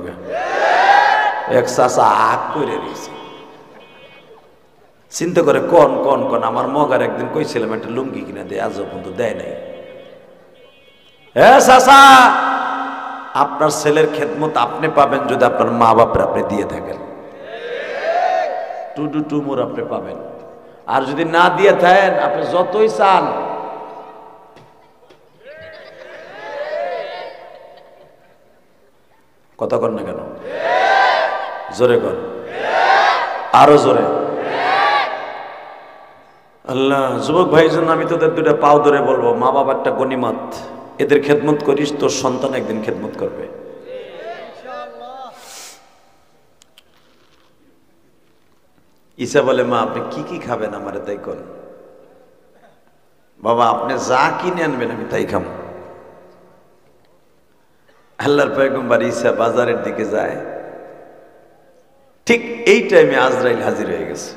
এক চাষা আগ করে রয়েছে, চিন্তা করে কোন কোন কোন আমার মগার একদিন কইছিলাম একটা লুঙ্গি কিনা দেয়, আজ পর্যন্ত দেয় নাই। চাষা আপনার ছেলের খেদমত আপনি পাবেন যদি আপনার মা বাপের আপনি দিয়ে থাকেন, টু মোর আপনি পাবেন। আর যদি না দিয়ে থাকেন আপনি যতই চান, কথা কর না কেন? জোরে কর, আরো জোরে। আল্লাহ, যুবক ভাই জন্য আমি তোদের 2টা পাও ধরে বলবো, মা বাবা একটা গনিমত, এদের খেদমত করিস, তোর সন্তান একদিন খেদমত করবে। ঈসা বলে, মা আপনি কি কি খাবেন আমারে তাই কোন। বাবা আপনি যা কিনে আনবেন আমি তাই খাবো। আল্লাহর পয়গম্বর ঈসা বাজারের দিকে যায়, ঠিক এই টাইমে আজরাইল হাজির হয়ে গেছে।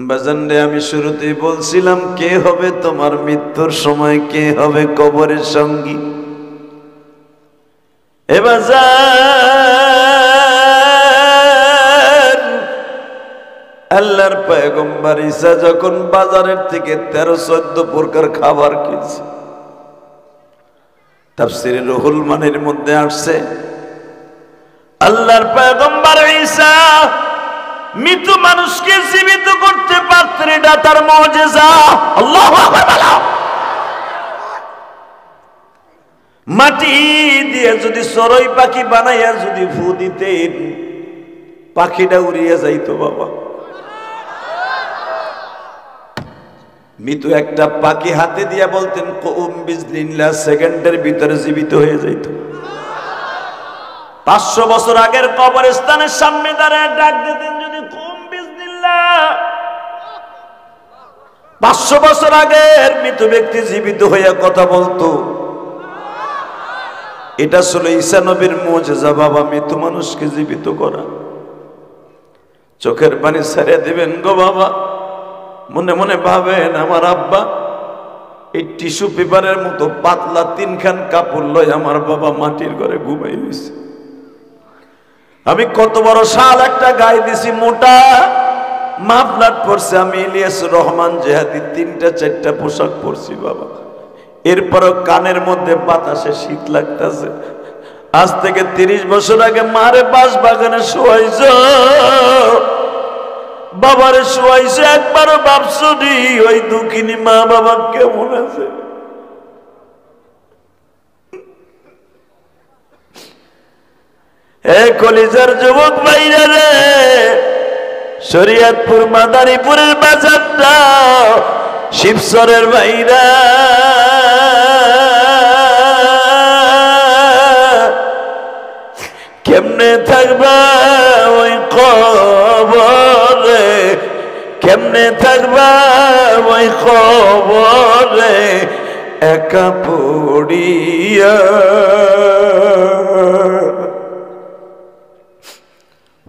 বাজানরে আমি শুরুতেই বলছিলাম কে হবে তোমার মৃত্যুর সময়, কে হবে কবরের সঙ্গী। এ বাজার, আল্লাহর পয়গম্বর ঈসা যখন বাজারের থেকে 13-14 প্রকার খাবার কিনছে, তাফসীরে রুহুল মানির মধ্যে আসছে আল্লাহর পয়গম্বর ঈসা মৃত মানুষকে জীবিত করতে পারতেন, এটা তার মুজিজা। আল্লাহু আকবার বলো। মাটি দিয়ে যদি চড়ুই পাখি বানাইয়া যদি ফু দিতেন, পাখিটা উড়িয়ে যাইতো বাবা। মৃত একটা পাখি হাতে দিয়া বলতেন কুম বিসমিল্লাহ, সেকেন্ডের ভিতরে জীবিত হয়ে যাইত। 500 বছর আগের কবরস্থানের সামনে দাঁড়ায় ডাক দিতেন যদি কুম বিসমিল্লাহ, 500 বছর আগের মৃত ব্যক্তি জীবিত হইয়া কথা বলতো। এটা ছিল ঈসা নবীর মুজিজা বাবা, মৃত মানুষকে জীবিত করা। চোখের পানি ছেড়ে দিবেন গো বাবা, মনে মনে ভাবেন আমার আব্বা এই টিস্যু পেপারের মতো পাতলা 3খান কাপড় লয় আমার বাবা মাটির ঘরে ঘুমাই দিছে। আমি কত বড় শাল একটা গায়ে দিছি, মোটা মাফলার পরছে, আমি ইলিয়াস রহমান জেহাদি 3টা-4টা পোশাক পরছি বাবা। এরপরও কানের মধ্যে বাতাসে শীত লাগতেছে। আজ থেকে 30 বছর আগে মারে বাস বাগানে শোয়াইছ, বাবারে শোয়াইছ, একবারও ভাবছনি ওই দুঃখিনী মা বাবা কেমন আছে? এ কলিজার যুবক ভাইরা রে, শরীয়তপুর মাদারীপুরের বাজারটা, শিবচরের ভাইরা কেমনে থাকবা ওই কবরে, কেমনে থাকবা ওই কবরে একা পড়িয়া,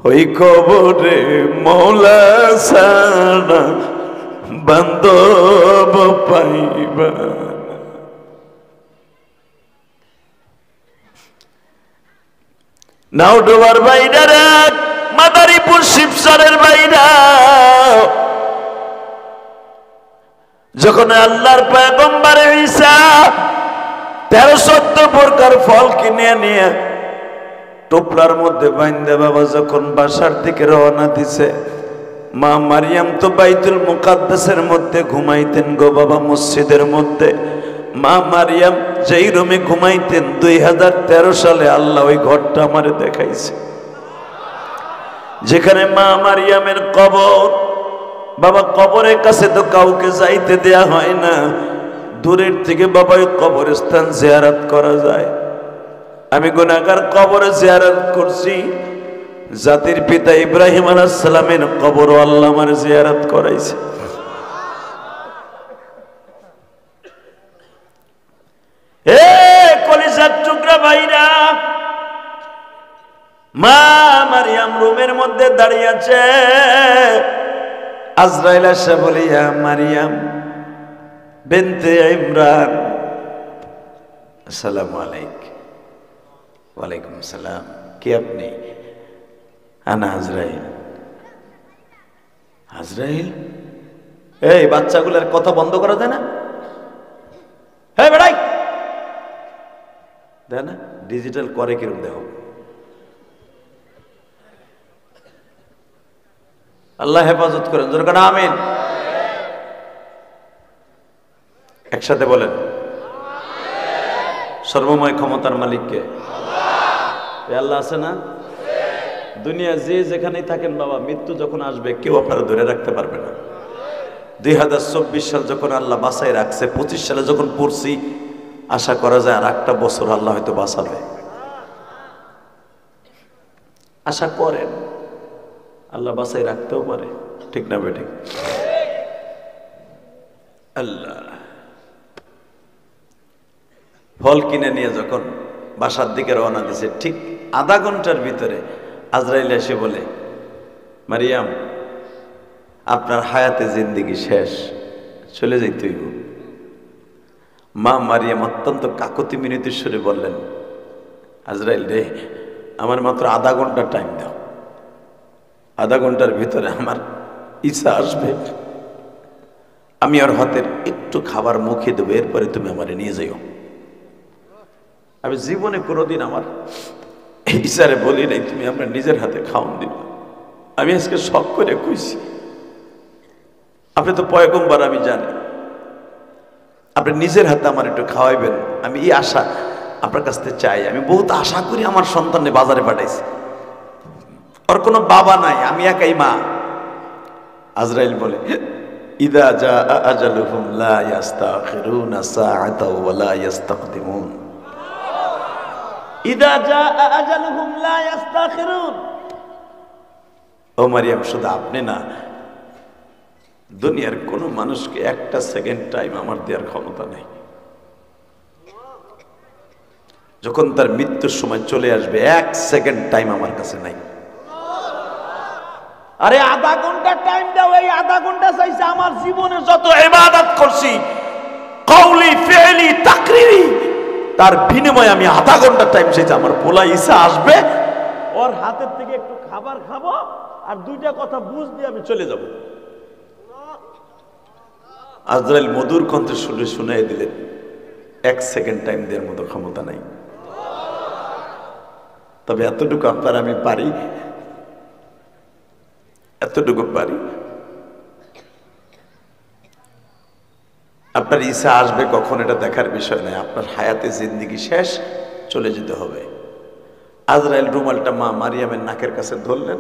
ওই কবরে মৌলা ছাড়া বান্ধব পাইবা। নাউডোবার বাইরা, মাদারীপুর শিবচরের বাইরা, যখন আল্লাহর পয়গম্বর ঈসা 13-14 প্রকার ফল কিনে নিয়ে টোপলার মধ্যে বাইন্দা বাবা যখন বাসার দিকে রওনা দিছে, মা মারিয়াম তো বাইতুল মুকাদ্দাসের মধ্যে ঘুমাইতেন গো বাবা, মসজিদের মধ্যে। মা মারিয়াম যেই রুমে ঘুমাইতেন 2013 সালে আল্লাহ ওই ঘরটা আমারে দেখাইছে, যেখানে মা মারিয়ামের কবর। বাবা কবরের কাছে তো কাউকে যাইতে দেয়া হয় না, দূরের থেকে বাবা ওই কবরস্থান জিয়ারত করা যায়। আমি গুনাহগার কবরে জিয়ারত করছি, জাতির পিতা ইব্রাহিম আলাইহিস সালামের কবর আল্লাহ আমার জিয়ারত করাইছে। এ কলিজার টুকরা ভাইরা, মা মারিয়াম রুমের মধ্যে দাঁড়িয়ে আছে। আজরাইল এসে বলে, ইয়া মারিয়াম বিনতে ইমরান, আসসালামু আলাইকুম। ওয়ালাইকুম আসসালাম। কে আপনি? আনা আজরাইল। আজরাইল? এই বাচ্চাগুলোর কথা বন্ধ করা যায় না? হ্যাঁ বেড়াই দেয় না, ডিজিটাল করে কিরম দেখো। আল্লাহ হেফাজত করেন, যেরকম আমিন। একসাথে বলেন, সর্বময় ক্ষমতার মালিককে আল্লাহ আছে না? দুনিয়া যে যেখানেই থাকেন বাবা, মৃত্যু যখন আসবে কেউ আপনারা ধরে রাখতে পারবে না। 2024 সাল যখন আল্লাহ বাঁচাই রাখছে, 25 সালে যখন পড়ছি, আশা করা যায় আর একটা বছর আল্লাহ হয়তো বাঁচাবে। আশা করেন আল্লাহ বাঁচাই রাখতেও পারে, ঠিক না বেঠিক? আল্লাহ ফল কিনে নিয়ে যখন বাসার দিকে রওনা দিয়েছে, ঠিক আধা ঘন্টার ভিতরে আজরাইল এসে বলে, মারিয়াম আপনার হায়াতে জিন্দেগি শেষ, চলে যাইতে হইব। মা মারিয়াম অত্যন্ত কাকতি মিনতির সুরে বললেন, আজরাইল রে, আমার মাত্র আধা ঘন্টা টাইম দাও, আধা ঘন্টার ভিতরে আমার ঈসা আসবে, আমি ওর হাতের একটু খাবার মুখে দেবো, এরপরে তুমি আমারে নিয়ে যাইও। আমি জীবনে কোনোদিন আমার ঈসারে বলি নাই তুমি আমরা নিজের হাতে খাওয়ান দিবা। আমি আজকে শখ করে কইছি, আপনি তো পয়গম্বর, আমি জানি আপনি নিজের হাতে আমার একটু খাওয়াইবেন। আমি এই আশা আপনার কাছ থেকে চাই। আমি বহুত আশা করি আমার সন্তানকে বাজারে পাঠাইছি, ওর কোনো বাবা নাই, আমি একাই মা। আজরাইল বলে, ইদা জা আজালুহুম লা ইস্তাখিরুনা সাআতাও ওয়া লা ইস্তাকদিমুন। ইদা জা আজালুহুম লা ইস্তাখিরুন। ও মারিয়াম, শুধু আপনি না, দুনিয়ার কোন মানুষকে একটা সেকেন্ড টাইম আমার দেওয়ার ক্ষমতা নেই। যখন তার মৃত্যুর সময় চলে আসবে, এক সেকেন্ড টাইম আমার কাছে নাই। আরে আধা ঘন্টা টাইম দাও, এই আধা ঘন্টা চাইছে আমার জীবনে যত ইবাদত করছি, কওলি ফি'লি তাকরিরি, তার বিনিময়ে আমি আধা ঘন্টা টাইম চাইছি। আমার পোলা ঈসা আসবে, ওর হাতের থেকে একটু খাবার খাবো, আর দুইটা কথা বুঝ দিয়ে আমি চলে যাব। আজরাইল মধুর কণ্ঠে শুনে শুনাই দিলেন, এক সেকেন্ড টাইম দেওয়ার মতো ক্ষমতা নাই। তবে এতটুকু আপনার আমি পারি, এতটুকু পারি, আপনার ঈসা আসবে কখন এটা দেখার বিষয় নয়, আপনার হায়াতে জিন্দেগি শেষ, চলে যেতে হবে। আজরাইল রুমালটা মা মারিয়ামের নাকের কাছে ধরলেন,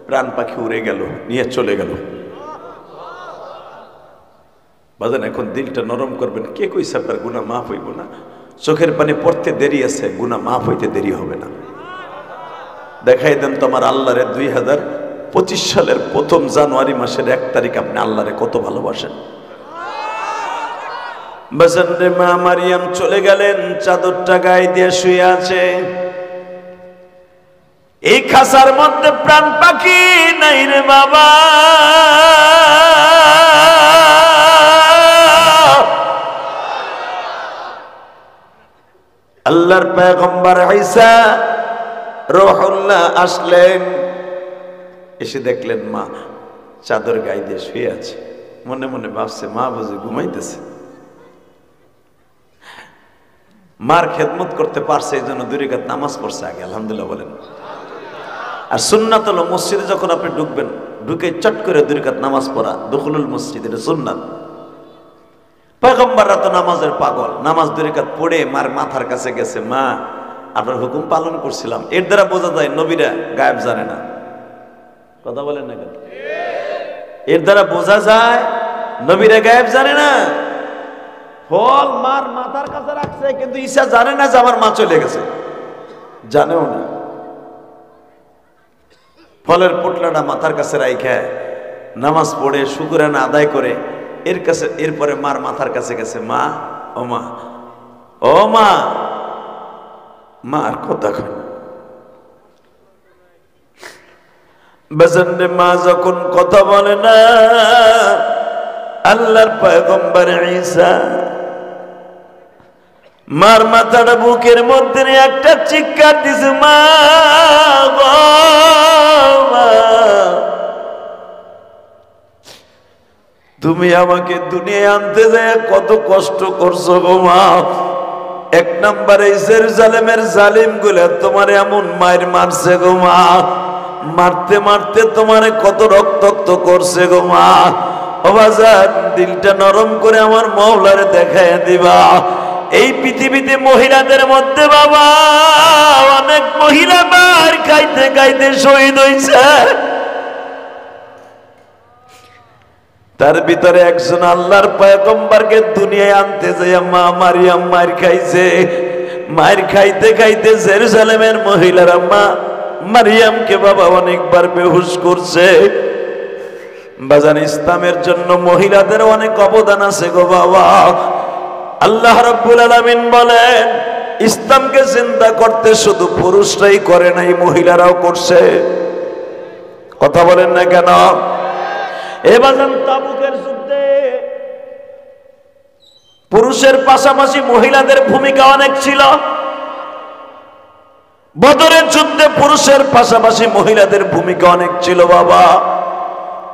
প্রাণ পাখি উড়ে গেল, নিয়ে চলে গেল। বাজান এখন দিলটা নরম করবেন, কে কইছে আপনার গুনাহ মাফ হইব না? চোখের পানি পড়তে দেরি আছে, গুনাহ মাফ হইতে দেরি হবে না। দেখাই দেন তোমার আল্লাহরে 2025 সালের 1 জানুয়ারি মাসের 1 তারিখ আপনি আল্লাহরে কত ভালোবাসেন। বাজান রে, মা মারিয়াম চলে গেলেন, চাদরটা গায়ে দিয়ে শুয়ে আছে। এই খাসার মধ্যে প্রাণ পাখি নাই রে বাবা। আল্লাহর পয়গম্বর ঈসা রুহুল্লাহ আসলেন, এসে দেখলেন মা চাদর গায়ে দিয়ে শুয়ে আছে। মনে মনে ভাবছে মা বুঝি ঘুমাইতেছে। মার খেদমত করতে পারছে, এই জন্য 2 রাকাত নামাজ পড়ছে আগে, আলহামদুলিল্লাহ বলেন। আর সুন্নাত হলো মসজিদে যখন আপনি ঢুকবেন, ঢুকে চট করে 2 রাকাত নামাজ পড়া, দুখুলুল মসজিদ, এটা সুন্নাত। পয়গম্বররা তো নামাজের পাগল, নামাজ 2 রাকাত পড়ে মার মাথার কাছে গেছে, মা আপনার হুকুম পালন করছিলাম। এর দ্বারা বোঝা যায় নবীরা গায়েব জানে না। কথা বলেন না কেন? এর দ্বারা বোঝা যায় নবীরা গায়েব জানে না। ফল মার মাথার কাছে রাখছে, কিন্তু ঈসা জানে না যে আমার মা চলে গেছে, জানেও না। ফলের পোটলাটা মাথার কাছে রাইখা নামাজ পড়ে শুকরানা আদায় করে এরপরে মার মাথার কাছে গেছে, মা ও মা, ও মা। মা আর কথা কয় না। বেজন্যে মা যখন কথা বলে না, আল্লাহর পয়গম্বর ঈসা মার মাথাটা বুকের মধ্যে একটা চিৎকার দিছে, মা গো মা, তুমি আমাকে দুনিয়ায় আনতে যায় কত কষ্ট করছো গো মা। 1 নম্বরে জেরুজালেমের জালিম গুলা তোমার এমন মায়ের মারছে গো মা, মারতে মারতে তোমারে কত রক্তাক্ত করছে গো মা। ও বাজার, দিলটা নরম করে আমার মওলারে দেখায় দিবা। এই পৃথিবীতে মহিলাদের মধ্যে বাবা অনেক মহিলা মার খাইতে খাইতে শহীদ হইছে, তার ভিতরে একজন আল্লাহর পয়গম্বরকে দুনিয়ায় আনতে যায় মা মারিয়াম মার খাইছে। মার খাইতে খাইতে জেরুজালেমের মহিলারা মা মারিয়ামকে বাবা অনেকবার বেহুশ করছে। বাজান, ইসলামের জন্য মহিলাদের অনেক অবদান আছে গো বাবা। আল্লাহ রাব্বুল আলামিন বলেন, ইসলামকে জিন্দা করতে শুধু পুরুষরাই করে নাই, মহিলারাও করছে। কথা বলেন না কেন? এবাজান তাবুকের যুদ্ধে পুরুষের পাশাপাশি মহিলাদের ভূমিকা অনেক ছিল। বদরের যুদ্ধে পুরুষের পাশাপাশি মহিলাদের ভূমিকা অনেক ছিল বাবা।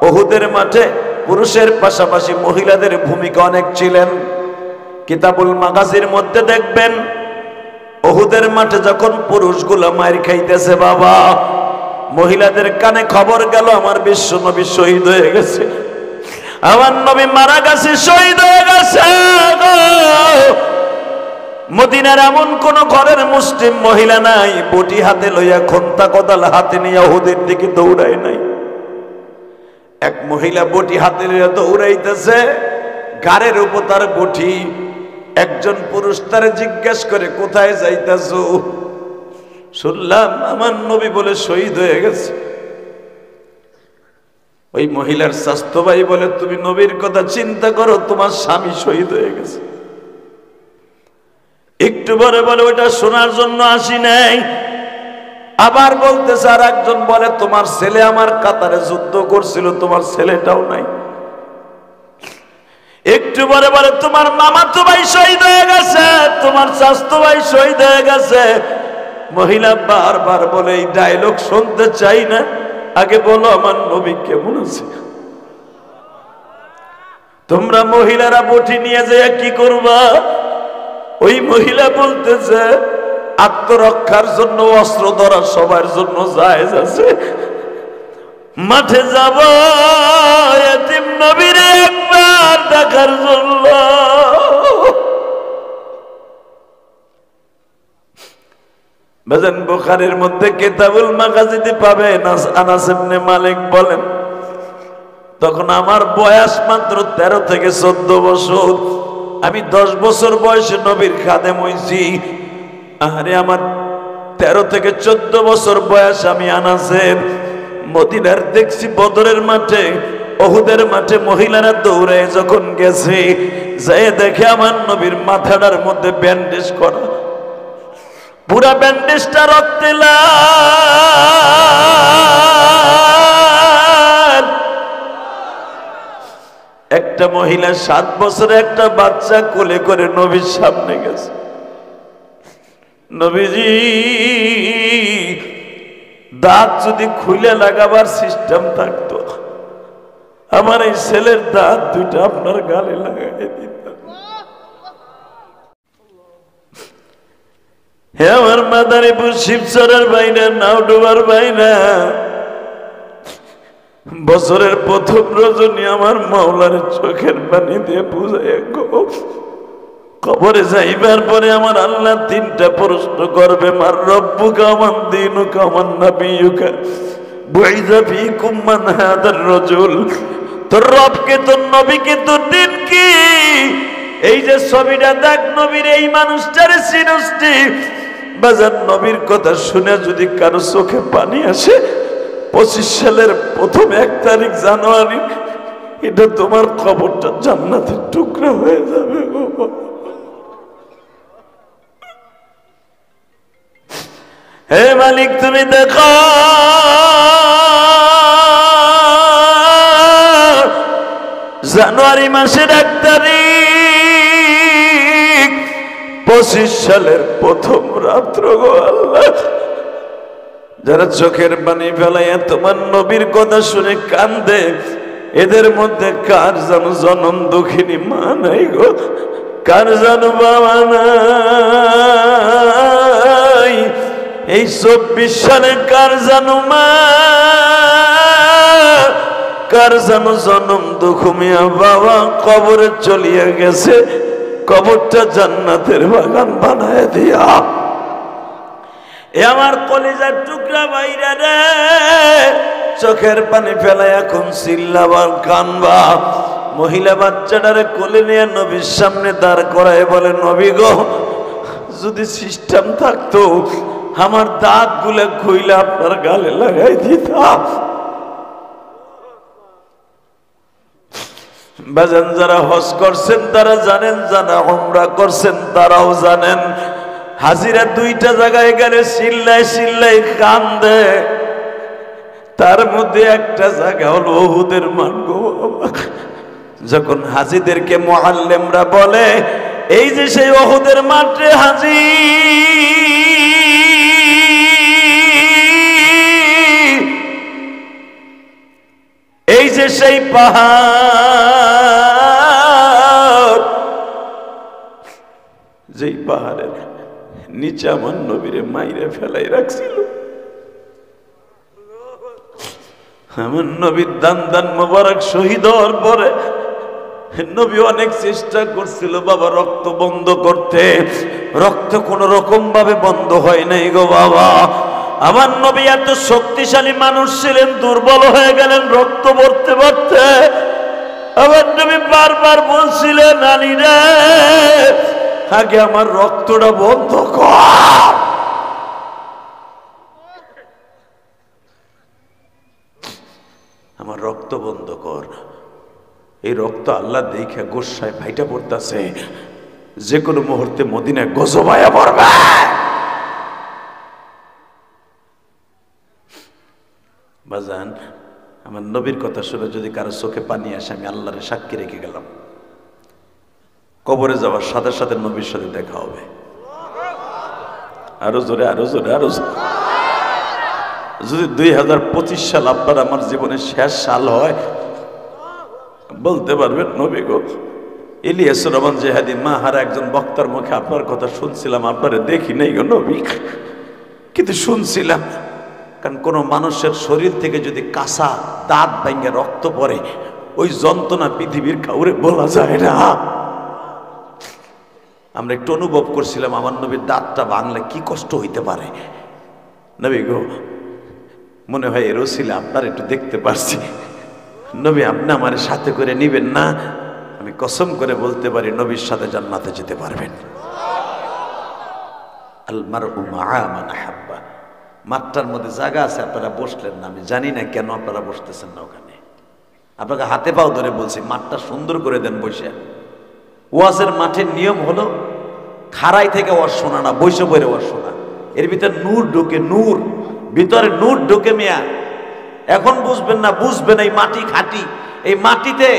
উহুদের মাঠে পুরুষের পাশাপাশি মহিলাদের ভূমিকা অনেক ছিলেন। কিতাবুল মাগাজির মধ্যে দেখবেন, উহুদের মাঠে যখন পুরুষগুলো মার খাইতেছে বাবা, মহিলাদের কানে খবর গেল আমার বিশ্ব নবী শহীদ হয়ে গেছে, আমার নবী মারা গেছে, শহীদ হয়ে গেছে। মদিনার এমন কোন ঘরের মুসলিম মহিলা নাই বটি হাতে লইয়া খন্তা কোদাল হাতে নিয়ে উহুদের দিকে দৌড়ায় নাই। এক মহিলা বটি হাতে লইয়া দৌড়াইতেছে, গাড়ির উপর তার বটি। একজন পুরুষ তারে জিজ্ঞেস করে, কোথায় যাইতেছো? শুনলাম আমার নবী বলে শহীদ হয়ে গেছে। ওই মহিলার স্বাস্থ্য ভাই বলে, তুমি নবীর কথা চিন্তা করো, তোমার স্বামী শহীদ হয়ে গেছে। একটু পরে বলে, ওটা শোনার জন্য আসি নাই। আবার বলতেছে, আর একজন বলে, তোমার ছেলে আমার কাতারে যুদ্ধ করছিল, তোমার ছেলেটাও নাই। একটু পরে বলে, তোমার মামাতো ভাই শহীদ হয়ে গেছে, তোমার স্বাস্থ্য ভাই শহীদ হয়ে গেছে। মহিলা বারবার বলে, এই ডায়লগ শুনতে চাই না, আগে বলো আমার নবী কেমন আছে। তোমরা মহিলারা বটি নিয়ে যায় কি করবা? ওই মহিলা বলতেছে, আত্মরক্ষার জন্য অস্ত্র ধরা সবার জন্য জায়েজ আছে। মাঠে যাব এতিম নবীরে একবার দেখার জন্য। বেজান বুখারীর মধ্যে কিতাবুল মাগাজিতে পাবেন, আনাস ইবনে মালিক বলেন, তখন আমার বয়স মাত্র 13 থেকে 14 বছর। আমি 10 বছর বয়সে নবীর খাদেম হইছি। আরে আমার 13 থেকে 14 বছর বয়স আমি আনাসের। মদিনার দেখছি বদরের মাঠে, উহুদের মাঠে মহিলারা দৌড়ে যখন গেছে, যায় দেখে আমার নবীর মাথাটার মধ্যে ব্যান্ডেজ করা, পুরা ব্যান্ডেজটা রক্তে লাল। একটা মহিলা 7 বছরের একটা বাচ্চা কোলে করে নবীর সামনে গেছে। নবীজি দাঁত যদি খুলে লাগাবার সিস্টেম থাকতো, আমার এই ছেলের দাঁত দুইটা আপনার গালে লাগাই দিতাম। হে আমার মাদারীপুর শিবচরের বাইনা, নাওডুবার বাইনা, বছরের প্রথম রজনী আমার মাওলার চোখের পানি দিয়ে বুঝাইয়া গো, কবরে যাইবার পরে আমার আল্লাহ তিনটা প্রশ্ন করবে, মার রব্বুকা মান দীনুকা মান নবিয়ুকা বুইযা ফীকুম মান হাদার রাজুল। তোর রবকে, তোর নবীকে, তোর দিন কি? এই যে ছবিটা দেখ, নবীর এই মানুষটারে চিনস্তি বাজার। নবীর কথা শুনে যদি কারো চোখে পানি আসে, 25 সালের প্রথম 1 তারিখ জানুয়ারি, এটা তোমার কবরটা জান্নাতের টুকরা হয়ে যাবে গো। হে মালিক, তুমি দেখো জানুয়ারি মাসের 1 তারিখ 25 সালের প্রথম রাত্র গো আল্লাহ, যারা চোখের পানি ফেলাইয়া তোমার নবীর কথা শুনে কান্দে, এদের মধ্যে কার যেন জনম দুঃখিনী মা নাই গো, কার যেন বাবা নাই। এই 24 সালে কার যেন মা, কার যেন জনম দুঃখমিয়া বাবা কবরে চলিয়া গেছে, কবরটা জান্নাতের বাগান বানায় দিয়া। এ আমার কলিজার টুকরা ভাইরা রে, চোখের পানি ফেলা এখন চিল্লাবার কানবা। মহিলা বাচ্চাটারে কোলে নিয়ে নবীর সামনে দাঁড় করায় বলে, নবী গো, যদি সিস্টেম থাকতো আমার দাঁত গুলো খুইলে আপনার গালে লাগাই দিতাম। বাজান, যারা হজ করছেন তারা জানেন, যারা উমরা করছেন তারাও জানেন, হাজিরা 2টা জায়গায় গেলে চিল্লায় চিল্লায় কান্দে। তার মধ্যে একটা জায়গা হলো উহুদের মাঠ গো বাবা। যখন হাজিদেরকে মুআল্লিমরা বলে, এই যে সেই উহুদের মাঠে হাজি, এই যে সেই পাহাড়, যেই পাহাড়ের নিচে আমার নবীরে মাইরে ফেলাই রাখছিল। আমার নবীর দান দান মোবারক শহীদ হওয়ার পরে নবী অনেক চেষ্টা করছিল বাবা রক্ত বন্ধ করতে, রক্ত কোন রকম ভাবে বন্ধ হয় নাই গো বাবা। আমার নবী এত শক্তিশালী মানুষ ছিলেন, দুর্বল হয়ে গেলেন রক্ত পড়তে পড়তে। আমার নবী বারবার বলছিলেন, আলী রে, আগে আমার রক্তটা বন্ধ কর। আমার রক্ত বন্ধ কর। এই রক্ত আল্লাহ দেখে গোসায় ভাইটা পড়তেছে, যে কোনো মুহূর্তে মদিনায় গজব আয়া পড়বে। বাজান, আমার নবীর কথা শুনে যদি কারো চোখে পানি আসে, আমি আল্লাহরে সাক্ষী রেখে গেলাম, কবরে যাওয়ার সাথে সাথে নবীর সাথে দেখা হবে। আরো জোরে, আরো জোরে, আরো জোরে। যদি 2025 সাল আপনার আমার জীবনের শেষ সাল হয়, বলতে পারবেন, নবী গো, ইলিয়াসুর রহমান জেহাদি মাহারা একজন বক্তার মুখে আপনার কথা শুনছিলাম, আপনারে দেখি নাই গো নবী, কিন্তু শুনছিলাম। কারণ কোন মানুষের শরীর থেকে যদি কাঁচা দাঁত ভেঙে রক্ত পড়ে, ওই যন্ত্রণা পৃথিবীর কাউরে বলা যায় না। আমরা একটু অনুভব করছিলাম আমার নবীর দাঁতটা ভাঙলে কি কষ্ট হইতে পারে। নবী গো, মনে হয় এর ওসিলা আপনার একটু দেখতে পারছি। নবী, আপনি আমার সাথে করে নিবেন না? আমি কসম করে বলতে পারি, নবীর সাথে জান্নাতে যেতে পারবেন। আল মারউ মাআ মান আহাব্বা। মাঠটার মধ্যে জায়গা আছে, আপনারা বসলেন না, আমি জানি না কেন আপনারা বসতেছেন না ওখানে। আপনাকে হাতে পাও ধরে বলছি, মাঠটা সুন্দর করে দেন বসে। ওয়াজের মাঠের নিয়ম হলো খাড়াই থেকে ওয়াজ শোনা না, বসে বইরে ওয়াজ শোনা। এর ভিতরে নূর ঢোকে, নূর, ভিতরে নূর ঢোকে মিয়া। এখন বুঝবেন না, বুঝবেন এই মাটি খাঁটি। এই মাটিতে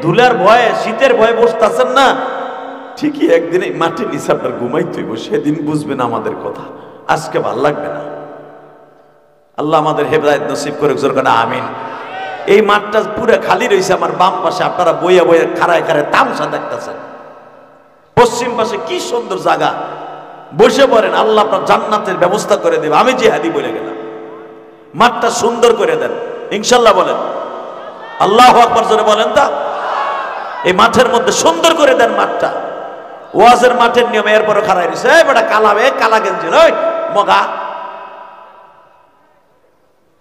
ধুলার ভয়ে, শীতের ভয়ে বসতেছেন না, ঠিকই একদিন এই মাটির নিচে আপনার ঘুমাইতে হইব, সেদিন বুঝবেন আমাদের কথা। আজকে ভাল লাগবে না, আল্লাহ আমাদের হেদায়েত নসিব করে, জোরে না আমিন। এই মাঠটা পুরো খালি রয়েছে, আমার বাম পাশে আপনারা বইয়া বইয়া খাড়ায় খাড়ায় তামসা দেখতেছেন। পশ্চিম পাশে কি সুন্দর জায়গা, বসে পড়েন, আল্লাহ আপনার জান্নাতের ব্যবস্থা করে দেবে। আমি জিহাদি বলে গেলাম, মাঠটা সুন্দর করে দেন ইনশাল্লাহ। বলেন আল্লাহু আকবার, জোরে বলেন। তা এই মাঠের মধ্যে সুন্দর করে দেন মাঠটা। ওয়াজের মাঠের নিয়মে এরপরে খাড়াই দিছে, এই বেটা কালা, কালা গেঞ্জি, ওই মগা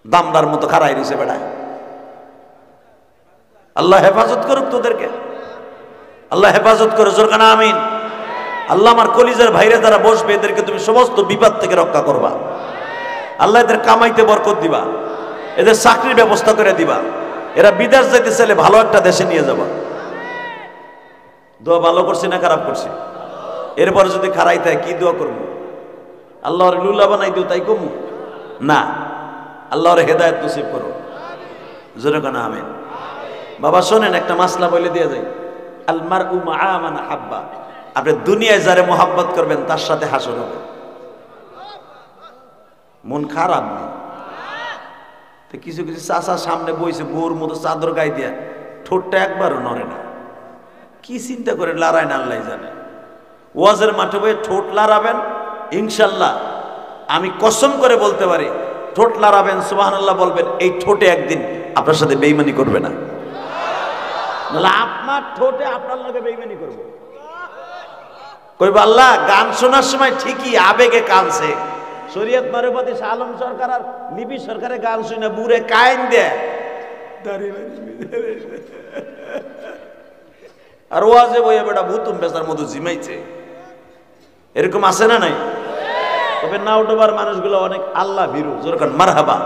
দামদার মতো খাড়াই দিছে বেটা। আল্লাহ হেফাজত করুক তোদেরকে, আল্লাহ হেফাজত করে, জোরে না আমিন। আল্লাহ আমার কলিজার ভাইরে যারা বসবে এদেরকে তুমি সমস্ত বিপদ থেকে রক্ষা করবা। আল্লাহ এদের কামাইতে বরকত দিবা, এদের চাকরির ব্যবস্থা করে দিবা। এরা বিদেশ যাইতে চাইলে ভালো একটা দেশে নিয়ে যাবা। দোয়া ভালো করছি না খারাপ করছি? এরপরে যদি খারাই থাকে কি দোয়া করবো? আল্লাহর লুলা বানাই দিও তাই কমু না, আল্লাহর হেদায়েত নসিব করো, জোরে না আমিন। বাবা শোনেন, একটা মাসলা বলে দিয়ে যাই। আল মারউ মাআ মান হাব্বা, আপনি দুনিয়ায় যারে মোহাব্বত করবেন তার সাথে হাসর হবে। মন খারাপ নেই তো কিছু কিছু চাচা সামনে বইছে বোর মতো চাদর গায়ে দিয়া, ঠোঁটটা একবারও নড়ে না। কি চিন্তা করে লড়াই না আল্লাহ জানে। ওয়াজের মাঠে বই ঠোঁট লড়াবেন ইনশাল্লাহ, আমি কসম করে বলতে পারি, ঠোঁট লড়াবেন, সুবহানাল্লাহ বলবেন, এই ঠোঁটে একদিন আপনার সাথে বেঈমানি করবে না। নাহলে আপনার ঠোঁটে আপনার লগে বেঈমানি করবে। কইব আল্লাহ গান শোনার সময় ঠিকই আবেগে কানছে, শরীয়ত মারফতে শাহ আলম সরকার আর লিপি সরকারের গান শুনে বুড়ে কাইন দেয়, আর ওয়াজে বইয়া বেটা ভুতুম বেচার মতো জিমাইছে। এরকম আছে না নাই? তবে নাও ডোবার মানুষগুলো অনেক আল্লাহ ভীরু, জোরে কান মারহাবা।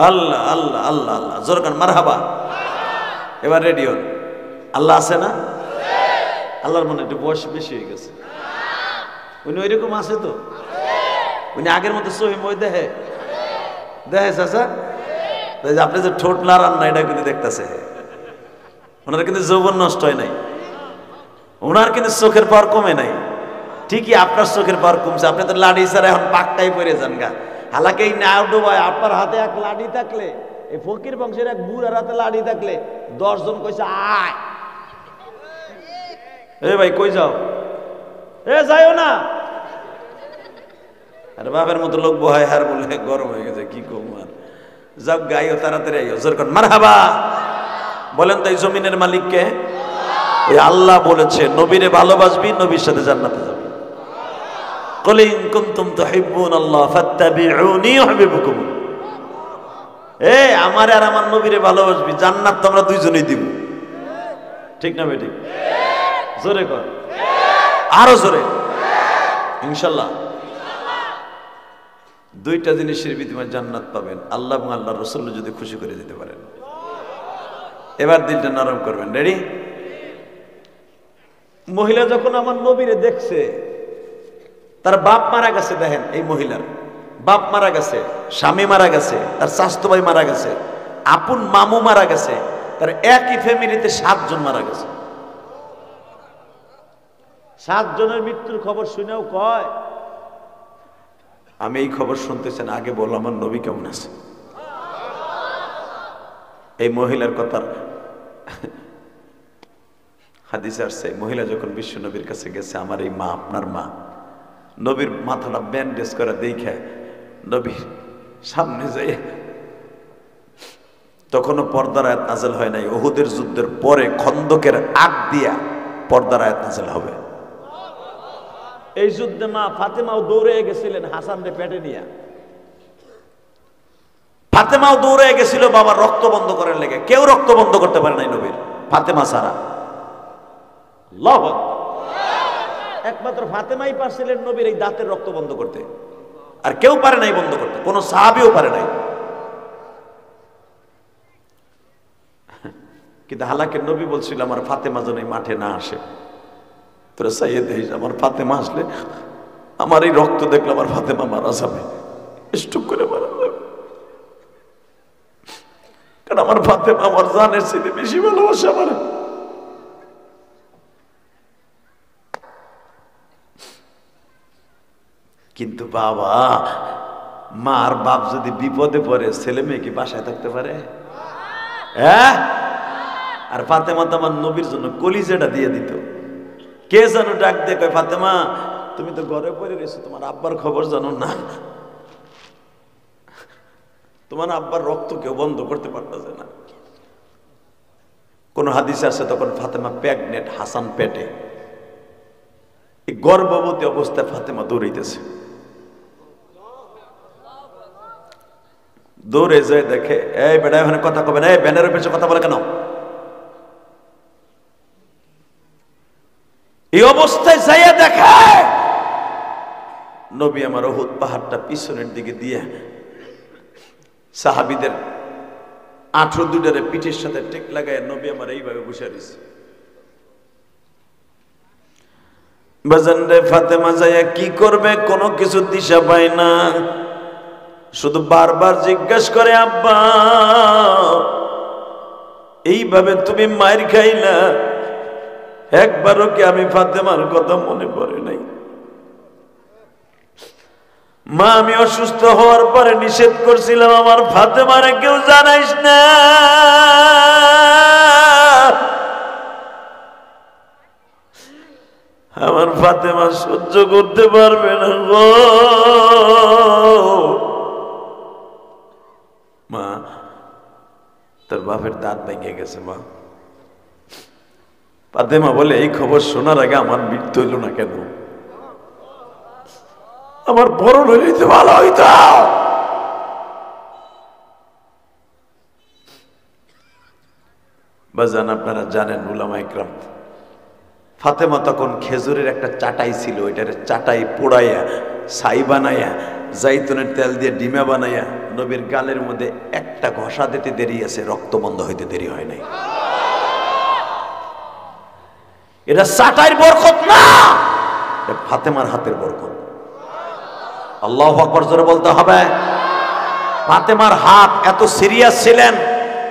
আল্লাহ আল্লাহ আল্লাহ আল্লাহ, জোরে কান মারহাবা। এবার রেডিও আল্লাহ আছে না? আল্লাহর মনে একটু বয়স বেশি হয়ে গেছে, উনি ওইরকম আছে তো, উনি আগের মতো সহি মই দেখে চাচা। আপনি যে ঠোঁট লাড়ান না এটা কিন্তু দেখতেছে, ওনার কিন্তু যৌবন নষ্ট হয় নাই, ওনার কিন্তু চোখের পাওয়ার কমে নাই। ঠিকই আপনার চোখের পাওয়ার কমছে, আপনি তো লাড়ি ছাড়া এখন পাকটাই পড়ে যান গা। হালাকে এই নাও ডোবায় আপনার হাতে এক লাড়ি থাকলে, এই ফকির বংশের এক বুড়ার হাতে লাড়ি থাকলে 10 জন কইছে আয়, এ ভাই কই যাও, এ যাইও না। আর বাপের মতো লোক বহায়, হার বলে গরম হয়ে গেছে, কি কম আর যাও গাইও, তাড়াতাড়ি আইও, জোর কর মারহাবা। বলেন তো এই জমিনের মালিক কে? ওই আল্লাহ বলেছে নবীরে ভালোবাসবি, নবীর সাথে জান্নাতে যাবি। কুল ইন কুনতুম তুহিব্বুনাল্লাহ ফাত্তাবিউনি ইউহিব্বুকুম। আমারে আর আমার নবীরে ভালোবাসবি, জান্নাত তো আমরা দুইজনেই দিব। ঠিক না বেঠিক? জোরে কর, আরো জোরে ইনশাল্লাহ। দুইটা জিনিসের বিনিময়ে জান্নাত পাবেন, আল্লাহ এবং আল্লাহর রাসূল যদি খুশি করে দিতে পারেন। এবার দিলটা নরম করবেন, রেডি? মহিলা যখন আমার নবীরে দেখছে, তার বাপ মারা গেছে, দেখেন এই মহিলার বাপ মারা গেছে, স্বামী মারা গেছে, তার চাচাতো ভাই মারা গেছে, আপন মামু মারা গেছে, তার একই ফ্যামিলিতে 7 জন মারা গেছে। 7 জনের মৃত্যুর খবর শুনেও কয় আমি এই খবর শুনতেছেন, আগে বল আমার নবী কেমন আছে। এই মহিলার কথার হাদিসে আসছে, মহিলা যখন বিশ্ব নবীর কাছে গেছে, আমার এই মা আপনার মা, নবীর মাথাটা ব্যান্ডেজ করে দেখে নবীর সামনে যাই, তখনও পর্দার আয়াত নাযিল হয় নাই। উহুদের যুদ্ধের পরে খন্দকের আগ দিয়া পর্দার আয়াত নাযিল হবে। এই যুদ্ধে মা ফাতেমাও দৌড়ে গেছিলেন হাসানরে পেটে নিয়ে। ফাতেমাও দৌড়ে গেছিল বাবার রক্ত বন্ধ করার লেগে, কেউ রক্ত বন্ধ করতে পারে নাই নবীর, ফাতেমা ছাড়া। আল্লাহু আকবার। একমাত্র ফাতেমাই পারছিলেন নবীর এই দাঁতের রক্ত বন্ধ করতে, আর কেউ পারে নাই বন্ধ করতে, কোন সাহাবীও পারে নাই। কিন্তু হালাকে নবী বলছিল আমার ফাতেমা যেন এই মাঠে না আসে। তোরা চাইয়ে দেখিস, আমার ফাতেমা আসলে আমার এই রক্ত দেখলে আমার ফাতেমা মারা যাবে, স্ট্রোক করে মারা যাবে। কারণ আমার ফাতেমা আমার জানের চেয়ে বেশি ভালোবাসে আমার। কিন্তু বাবা, মা আর বাপ যদি বিপদে পড়ে, ছেলে মেয়ে কি বাসায় থাকতে পারে? হ্যাঁ। আর ফাতেমা তো আমার নবীর জন্য কলিজাটা দিয়ে দিত। কে জানো ডাক দিয়ে কয়, ফাতেমা তুমি তো ঘরে পড়ে রয়েছো, তোমার আব্বার খবর জানো না? তোমার আব্বার রক্ত কেউ বন্ধ করতে পারতেছে না। কোন হাদিসে আছে তখন ফাতেমা প্রেগনেন্ট, হাসান পেটে। এই গর্ভবতী অবস্থায় ফাতেমা দৌড়াইতেছে। দৌড়ে যায়, দেখে এই বেটা এখানে কথা কবে না, এই ব্যানারের পেছনে কথা বলে কেন? এই অবস্থায় যাইয়া দেখে নবী আমার উহুদ পাহাড়টা পিছনের দিকে দিয়ে সাহাবীদের 18 দুটারে পিঠের সাথে টেক লাগায় নবী আমার এইভাবে বসে রয়েছে। বাজান রে, ফাতেমা যাইয়া কি করবে কোনো কিছু দিশা পায় না, শুধু বারবার জিজ্ঞাসা করে, আব্বা এইভাবে তুমি মায়ের খাইলা, একবারও কি আমি ফাতেমার কথা মনে পড়ে নাই? মা, আমি অসুস্থ হওয়ার পরে নিষেধ করছিলাম আমার ফাতেমারে কেউ জানাইস না। আমার ফাতেমা সহ্য করতে পারবে না গো। মা, তোর বাপের দাঁত ভেঙে গেছে। মা, ফাতেমা বলে, এই খবর শোনার আগে আমার মৃত্যু হইল না কেন? আমার বড় হইতে ভালো হইত। বাজান, আপনারা জানেন উলামা ইকরাম, ফাতেমা তখন খেজুরের একটা চাটাই ছিল, ওইটার চাটাই পোড়াইয়া ছাই বানাইয়া জাইতুনের তেল দিয়ে ডিমা বানাইয়া নবীর গালের মধ্যে একটা ঘষা দিতে দেরি আছে, রক্ত বন্ধ হইতে দেরি হয় নাই। এটা চাটাইর বরকত না, ফাতেমার হাতের বরকত। আল্লাহু আকবার জোরে বলতে হবে। ফাতেমার হাত এত সিরিয়াস ছিলেন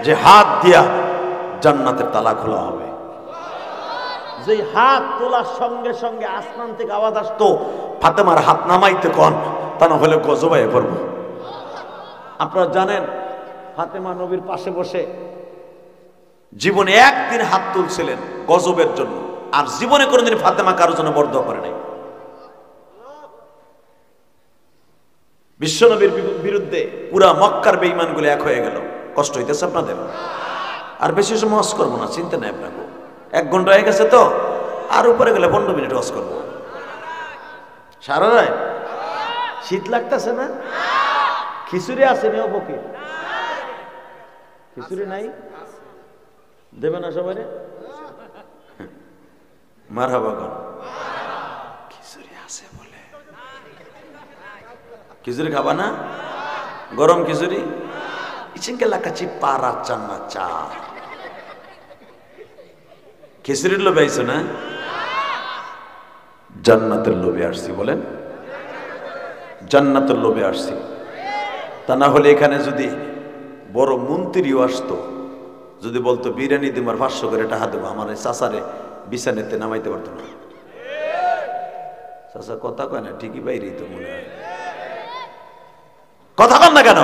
যে হাত দিয়া জান্নাতের তালা খোলা হবে। যে হাত তোলার সঙ্গে সঙ্গে আসমান থেকে আওয়াজ আসতো, ফাতেমার হাত নামাইতে কোন, তা না হলে গজব হয়ে পড়ব। আপনারা জানেন ফাতেমা নবীর পাশে বসে জীবনে একদিন হাত তুলছিলেন গজবের জন্য, আর জীবনে কোনোদিন ফাতেমা কারোর জন্য বরদোয়া করে নাই। বিশ্বনবীর বিরুদ্ধে পুরা মক্কার বেঈমানগুলো এক হয়ে গেল। কষ্ট হইতেছে আপনাদের? আর বেশি সময় ওয়াজ করবো না, চিন্তা নেই আপনাকে। 1 ঘন্টা হয়ে গেছে তো, আর উপরে গেলে 15 মিনিট ওয়াজ করবো। সারা রায় শীত লাগতেছে না? খিচুড়ি আছে নিও পক্ষে? খিচুড়ি নাই? দেবে না সবাই? মারহাবা কর। খিচুড়ি আছে বলে খিচুড়ি খাবা না? গরম খিচুড়ি ইচিনকে লাগাচ্ছি পারা চান্না চা। খিচুড়ির লোভে আইছো না? জান্নাতের লোভে আসছি। বলেন জান্নাতের লোভে আসছি। তা না হলে এখানে যদি বড় মন্ত্রীও আসতো, যদি বলতো বিরিয়ানি তোমার 500 করে টাকা দেবো, আমার এই চাচারে বিছানেতে নামাইতে পারতো না। চাচা কথা কয় না, ঠিকই বাইরেই তো মনে হয়। কথা কন না কেন?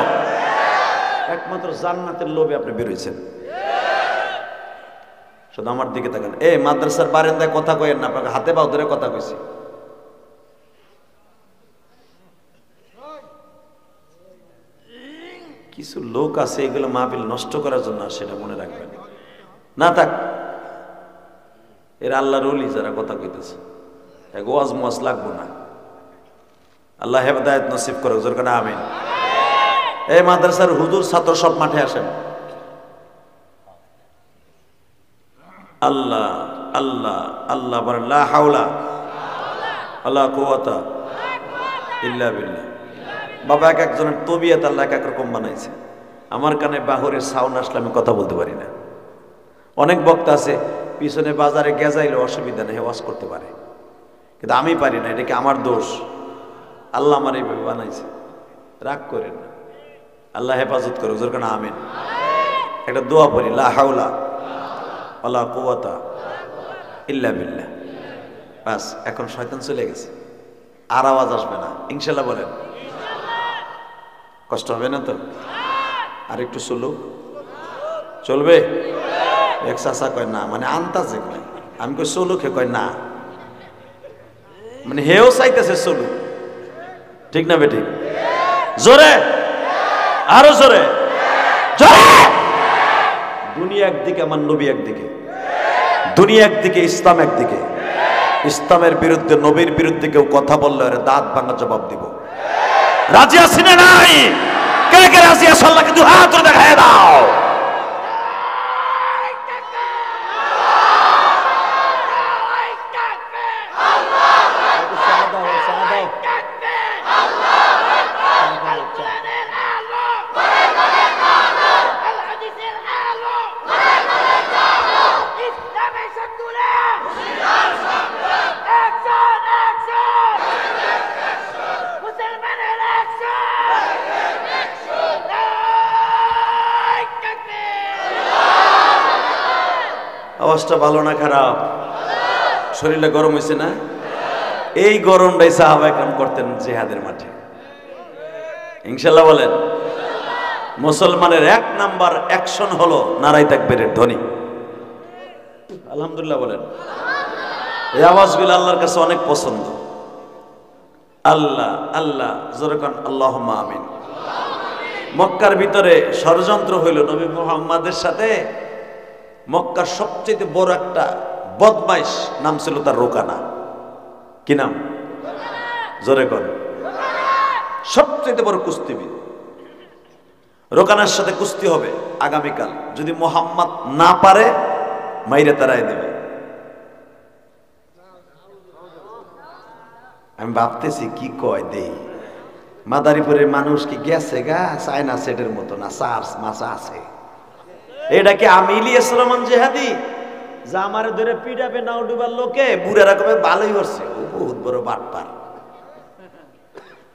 একমাত্র জান্নাতের লোভে আপনি বেরোইছেন। শুধু আমার দিকে তাকান। মাদ্রাসার বারান্দায় কথা কয়েন না, আপনাকে হাতে পাও ধরে কথা কইছি। কিছু লোক আছে এগুলো মাহফিল নষ্ট করার জন্য, সেটা মনে রাখবেন। না থাক, এরা আল্লাহর ওলি যারা কথা কইতেছে, এক ওয়াজ মোয়াজ লাগবো না। আল্লাহ হেদায়েত নসিব করে, জোর করে আমিন। এই মাদ্রাসার হুজুর ছাত্র সব মাঠে আসেন। আল্লাহ আল্লাহ আল্লাহ, লা হাওলা ওয়ালা কুওয়াতা ইল্লা বিল্লাহ। বাবা এক একজনের তবিয়ত আল্লাহ এক এক রকম বানাইছে। আমার কানে বাহরের সাউন্ড আসলে আমি কথা বলতে পারি না। অনেক বক্তা আছে পিছনে বাজারে গেজাইলে অসুবিধা নেই, ওয়াজ করতে পারে, কিন্তু আমি পারি না। এটা কি আমার দোষ? আল্লাহ আমার এইভাবে বানাইছে। রাগ করেন না, আল্লাহ হেফাজত করে, জোর করে আমিন। একটা দোয়া পড়ি, লা হাওলা ওয়ালা কুওয়াতা ইল্লা বিল্লাহ। বাস, এখন শয়তান চলে গেছে। আর আওয়াজ আসবে না, ইনশাল্লাহ বলেন। কষ্ট হবে না তো? আর একটু চলো, চলবে? এক চাচা কয় না, মানে আন্তাজে কয়, আমি কই চলুক, হে কয় না, মানে হেও চাইতেছে চলুক। ঠিক না বেঠিক? জোরে, আরো জোরে, জোরে। দুনিয়া একদিকে, আমার নবী একদিকে। দুনিয়া একদিকে, ইসলাম একদিকে। ইসলামের বিরুদ্ধে, নবীর বিরুদ্ধে কেউ কথা বললে ওরে দাঁত ভাঙা জবাব দিব। রাজি আছি না নাই? কে কে রাজি আছো? আল্লাহকে দুই হাত ধরে দেখায় দাও। আওয়াজটা ভালো না খারাপ? শরীরটা গরম হয়েছে না? এই গরমটাই সাহাবায়ে কেরাম করতেন জিহাদের মাঠে। ইনশাআল্লাহ বলেন। মুসলমানের 1 নাম্বার অ্যাকশন হলো নারায়ে তাকবীরের ধ্বনি। আলহামদুলিল্লাহ বলেন। এই আওয়াজগুলো আল্লাহর কাছে অনেক পছন্দ। আল্লাহ আল্লাহ জোরে কোন আল্লাহুম্মা আমিন। মক্কার ভিতরে ষড়যন্ত্র হইল নবী মুহাম্মাদের সাথে। মক্কার সবচেয়ে বড় একটা বদমাইশ নাম ছিল তার রোকানা। কি নাম? জোরে কর। সবচেয়ে বড় কুস্তিবিদ। রোকানার সাথে কুস্তি হবে আগামীকাল। যদি মুহাম্মদ না পারে মাইরে তারাই দেবে। আমি ভাবতেছি কি কয় দেই। মাদারীপুরের মানুষ কি গেছে গা চায়না সেটের মতো না, চার্জ মাছা আছে। এটা কি আমি ইলিয়াস রহমান জেহাদি যা আমারে ধরে পিডাবে নাও ডুবার লোকে বুড়া রকমের ভালোই করছে। ও বহুত বড় বাটপার,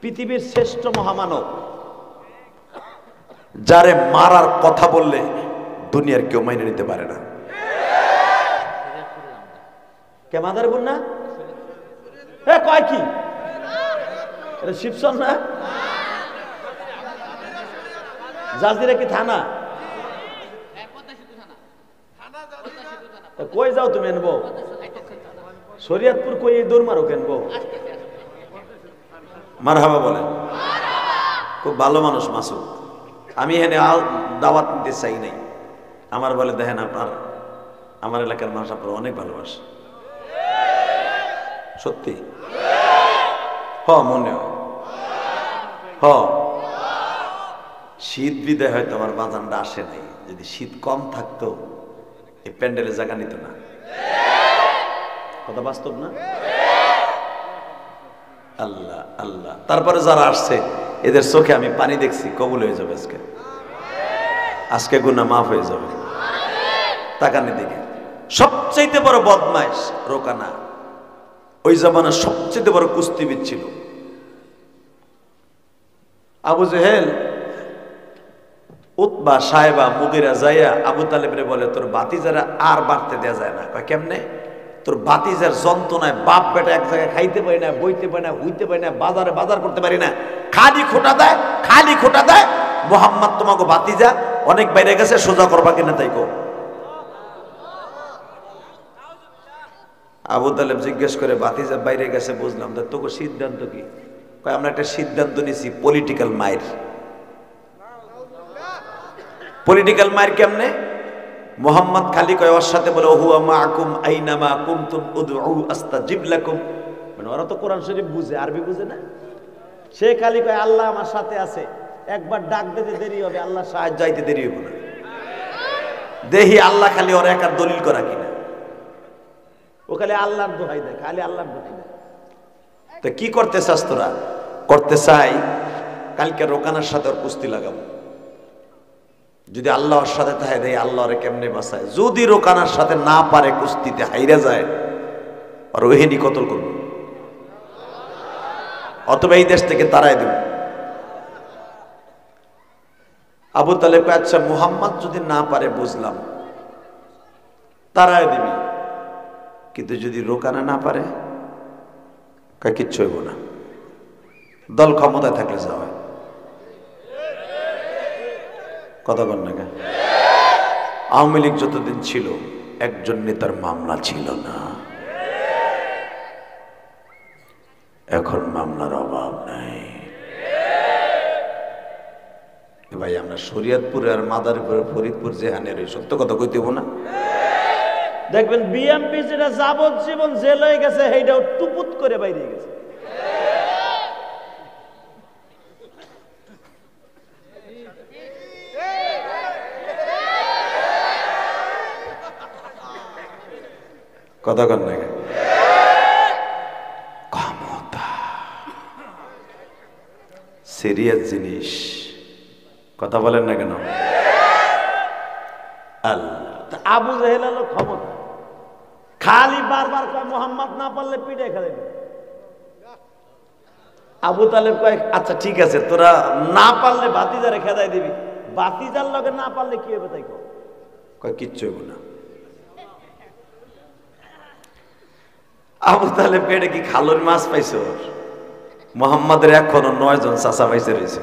পৃথিবীর শ্রেষ্ঠ মহামানব, যারে মারার কথা বললে দুনিয়ার কেউ মাইনে নিতে পারে না। কে মাদারীপুর না? এ কয় কি এটা শিবসন না? জাজিরা কি থানা? কই যাও তুমি? আনবো শরীয়তপুর। কই এই দৌড় মারো কেনবো? মারহাবা বলেন। খুব ভালো মানুষ মাসুদ। আমি এখানে দাওয়াত নিতে চাই নাই। আমার বলে দেখেন আপনার আমার এলাকার মানুষ আপনার অনেক ভালোবাসে। সত্যি হ মনে হয়। হ শীত বিদায় হয়তো আমার বাজানটা আসে নাই। যদি শীত কম থাকতো এই প্যান্ডেলে জায়গা নিত না। কথা বাস্তব না? আল্লাহ আল্লাহ। তারপরে যারা আসছে এদের চোখে আমি পানি দেখছি, কবুল হয়ে যাবে আজকে। আজকে গুনাহ মাফ হয়ে যাবে। তাকানি দেখে। সবচেয়ে বড় বদমাইশ রোকানা। ওই জামানার সবচেয়ে বড় কুস্তিবিদ ছিল। আবু জেহেল উতবা সাহেবা মুগিরা যাইয়া আবু তালেবরে বলে তোর বাতিজারা আর বাড়তে দেয়া যায় না। কয় কেমনে? তোর বাতিজার যন্ত্রণায় বাপ বেটা এক জায়গায় খাইতে পারি না, বইতে পারি না, হইতে পারি না, বাজারে বাজার করতে পারি না, খালি খোটা দেয়, খালি খোটা দেয়। মোহাম্মদ তোমাকে বাতিজা অনেক বাইরে গেছে, সোজা করবা কিনা তাই কো। আবু তালেব জিজ্ঞেস করে বাতিজা বাইরে গেছে বুঝলাম, তা তোকে সিদ্ধান্ত কি? কয় আমরা একটা সিদ্ধান্ত নিছি, পলিটিক্যাল মাইর। পলিটিক্যাল মাইর কেমনে? মোহাম্মদ খালি কয় ওর সাথে বলে হুয়া মাআকুম আইনামা কুনতুম উদউ আস্তাজিব লাকুম। মানে ওরা তো কোরআন শরীফ বুঝে, আরবি বুঝে না। সে খালি কয় আল্লাহ আমার সাথে আছে, একবার ডাক দিতে দেরি হবে, আল্লাহ সাহায্য আইতে দেরি হবে না। দেখি আল্লাহ খালি ওর একার দলিল করা কিনা। ও খালি আল্লাহর দোহাই দেয়, খালি আল্লাহর দোহাই দেয়। তো কি করতে চাস তোরা? করতে চাই কালকে রোকানার সাথে ওর কুস্তি লাগাবো। যদি আল্লাহর সাথে থাকে দেয় আল্লাহরে কেমনে বাঁচায়। যদি রোকানার সাথে না পারে কুস্তিতে হাইরা যায় আর ওহেনি কতল করব, অথবা এই দেশ থেকে তারাই দেব। আবু তালেব কয় আচ্ছা মুহাম্মদ যদি না পারে বুঝলাম, তারাই দিবি, কিন্তু যদি রোকানা না পারে কয় কিচ্ছু হইব না। দল ক্ষমতায় থাকলে যা হয়। কথা বল না কেন? আওয়ামী লীগ যতদিন ছিল একজন নেতার মামলা ছিল না, এখন মামলার অভাব নাই। ভাই আমরা শরীয়তপুরে আর মাদারীপুরে ফরিদপুর যেখানে রই, সত্য কথা কইতে হবো না? দেখবেন বিএমপি যেটা যাবজ্জীবন জেল হয়ে গেছে সেইটাও টুপুত করে বাইরে গেছে। কথা কন না কেন? ক্ষমতা সিরিয়াস জিনিস, কথা বলেন না কেন? আল্লাহ আবু জাহেল হলো ক্ষমতা, খালি বারবার কয় মোহাম্মদ না পারলে পিঠে খেলে। আবু তালেব কয় আচ্ছা ঠিক আছে, তোরা না পারলে বাতিজারে খেদাই দিবি, বাতিজার লগে না পারলে কি হবে তাই কয় কিচ্ছু হইব না। আবু তালেব এটা কি খালুর মাছ পাইছো? মোহাম্মদের এখনো 9 জন চাচা পাইছে রয়েছে।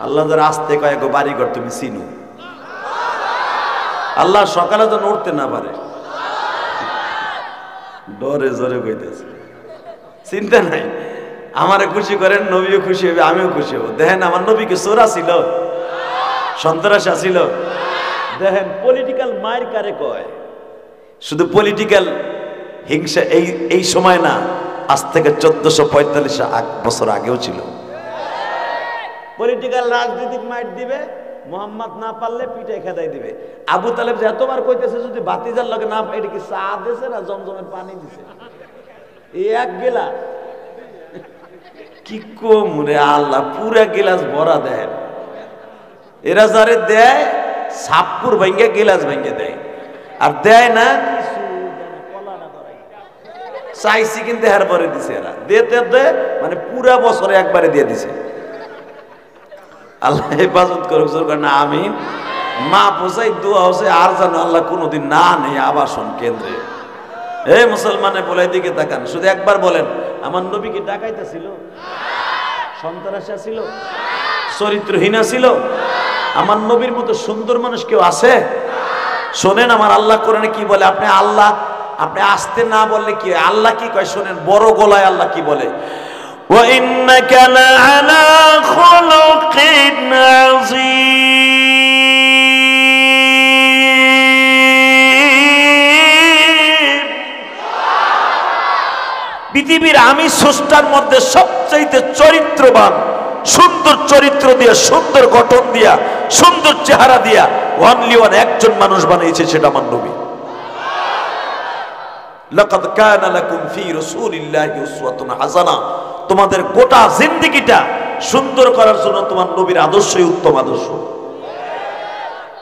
আল্লাহ যারা আসতে কয় গো বাড়ি ঘর তুমি চিনো, আল্লাহ সকালে যেন উঠতে না পারে, ডরে জোরে কইতেছে। চিন্তা নাই, আমারে খুশি করেন, নবীও খুশি হবে, আমিও খুশি হব। দেখেন আমার নবীকে চোরা ছিল, সন্ত্রাস ছিল। দেখেন পলিটিক্যাল মায়ের কারে কয়, শুধু পলিটিক্যাল হিংসা এই সময় না, আজ থেকে 1445 বছর আগেও ছিল। পলিটিক্যাল রাজনীতিক মাইট দিবে, মোহাম্মদ না পারলে পিঠে খেদাই দিবে। আবু তালেব যে এতবার কইতেছে যদি বাতিজার লগে না, এটা কি চা দিছে না জমজমের পানি দিছে? এই এক গেলাস কি কমরে আল্লাহ পুরা গিলাস ভরা দেন। এরা যারে দেয় সাপুর ভাঙ্গে গিলাস ভাঙ্গে দেয়, আর দেয় না চাইছি কিন্তু এর পরে দিছে। এরা দিতে মানে পুরা বছরে একবারে দিয়ে দিছে। আল্লাহ হেফাজত করুক না, আমিন। মা পোষাই দোয়া হচ্ছে, আর যেন আল্লাহ কোনোদিন না নেই আবাসন কেন্দ্রে। এই মুসলমানে বলে দিকে তাকান, শুধু একবার বলেন আমার নবী কি ডাকাইতে ছিল, সন্ত্রাসী ছিল, চরিত্রহীনা ছিল? আমার নবীর মতো সুন্দর মানুষ কেউ আছে? শোনেন আমার আল্লাহ কোরআনে কি বলে। আপনি আসতে না বললে কি আল্লাহ কি কয় শোনেন, বড় গলায় আল্লাহ কি বলে, ওয়া ইন্নাকা লাআলা খুলুকিন আযীম। পৃথিবীর আমি স্রষ্টার মধ্যে সবচাইতে চরিত্রবান, সুন্দর চরিত্র দিয়া, সুন্দর গঠন দিয়া, সুন্দর চেহারা দিয়া ওয়ানলি ওয়ান একজন মানুষ বানিয়েছে, সেটা আমার নবী। লাকাদ কানা লাকুম ফি রাসূলিল্লাহি উসওয়াতুন হাসানাহ। তোমাদের গোটা জিন্দেগিটা সুন্দর করার জন্য তোমার নবীর আদর্শই উত্তম আদর্শ।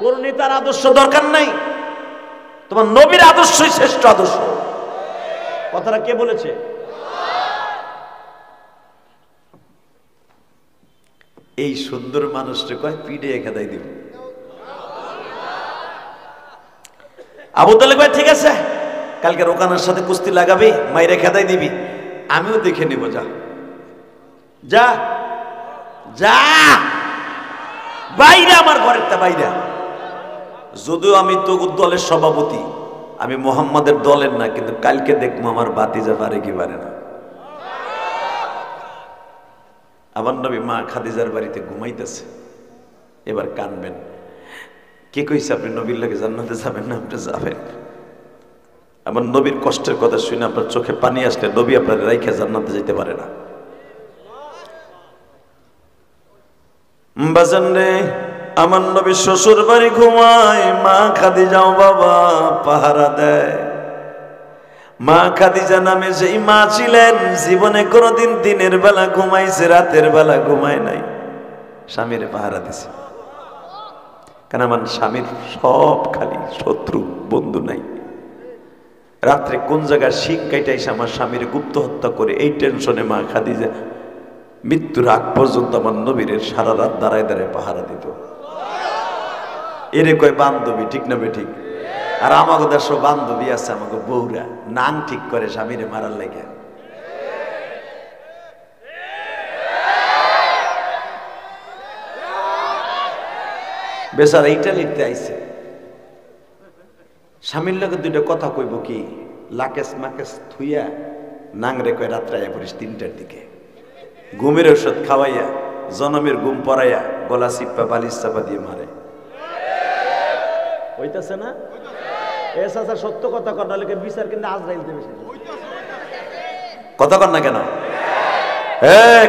কোন নেতার আদর্শ দরকার নাই, তোমার নবীর আদর্শই শ্রেষ্ঠ আদর্শ। কথাটা কে বলেছে? এই সুন্দর মানুষটা কয় পিঠে খেদাই দিব। আবু তালেব কয় ঠিক আছে, কালকে রোকানার সাথে কুস্তি লাগাবি, মাইরে খেদাই দিবি, আমিও দেখে নিব। যা যা যা বাইরে, আমার ঘরের তা বাইরে। যদিও আমি তো দলের সভাপতি, আমি মোহাম্মদের দলের না, কিন্তু কালকে দেখবো আমার বাতিজা পারে কি পারে না। আমার নবী মা খাদিজার বাড়িতে ঘুমাইতেছে, এবার কানবেন। কে কইছে আপনি নবীর লাগে জান্নাতে যাবেন না? আপনি যাবেন। আমার নবীর কষ্টের কথা শুনে আপনার চোখে পানি আসলে নবী আপনার রাইখা জান্নাতে যেতে পারে না। বাজান রে, আমার নবী শ্বশুর বাড়ি ঘুমায়, মা খাদিজাও বাবা পাহারা দেয়। মা খাদিজা নামে যেই মা ছিলেন, জীবনে কোনোদিন দিনের বেলা ঘুমাইছে, রাতের বেলা ঘুমায় নাই, স্বামীর পাহারা দিছে। কারণ আমার স্বামীর সব খালি শত্রু, বন্ধু নাই। রাত্রে কোন জায়গায় শিখ কাইটাইছে আমার স্বামীর গুপ্ত হত্যা করে, এই টেনশনে মা খাদিজা মৃত্যুর আগ পর্যন্ত আমার নবীর সারা রাত দাঁড়ায় দাঁড়ায় পাহারা দিত। এরে কয় বান্ধবী, ঠিক না বে ঠিক? আর আমাকে দেশ বান্ধবী আছে, আমাকে বউরা নাং ঠিক করে স্বামীরে মারার লাগে। বেচারা ইটালিতে আইছে, স্বামীর লোকে দুইটা কথা কইব কি, লাকেশ মাকেশ থুইয়া নাংরে কয় রাত্রে আয়া পড়িস 3টার দিকে, ঘুমের ওষুধ খাওয়াইয়া জনমের ঘুম পড়াইয়া গলা চিপ্পা বালিশ চাপা দিয়ে মারে। হইতাছে না? এসা সত্য কথা কর, নাহলে বিচার কিন্তু আজরাইল দেবে। কথা কর না কেন?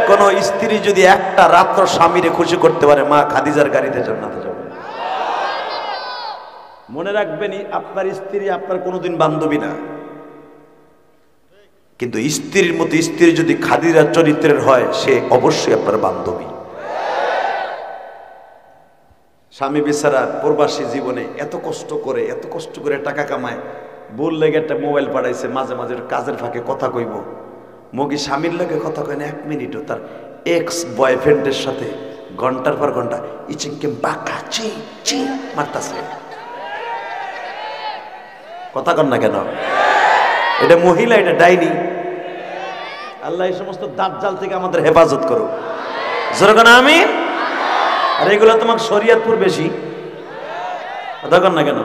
কোন স্ত্রী যদি একটা রাত্র স্বামীরে খুশি করতে পারে, মা খাদিজার গাড়িতে জান্নাতে যাবে। মনে রাখবেন, আপনার স্ত্রী আপনার কোনোদিন বান্ধবী না, কিন্তু স্ত্রীর মতো স্ত্রী যদি খাদিজার চরিত্রের হয়, সে অবশ্যই আপনার বান্ধবী। স্বামী বেচারা প্রবাসী জীবনে এত কষ্ট করে টাকা কামায়, বল লেগে একটা মোবাইল পাঠাইছে, মাঝে মাঝে কাজের ফাঁকে কথা কইব, মগি স্বামীর লাগে কথা কয় না 1 মিনিটও, তার এক্স বয়ফ্রেন্ডের সাথে ঘন্টার পর ঘন্টা ইচিংকে বাঁকা চি চি মারতাছে। কথা কন না কেন? এটা মহিলা, এটা ডাইনি। আল্লাহ এই সমস্ত দাজ্জাল থেকে আমাদের হেফাজত করো, জোরে কন আমিন। আর এগুলো তোমাকে শরীয়তপুর বেশি। কথা কন না কেন?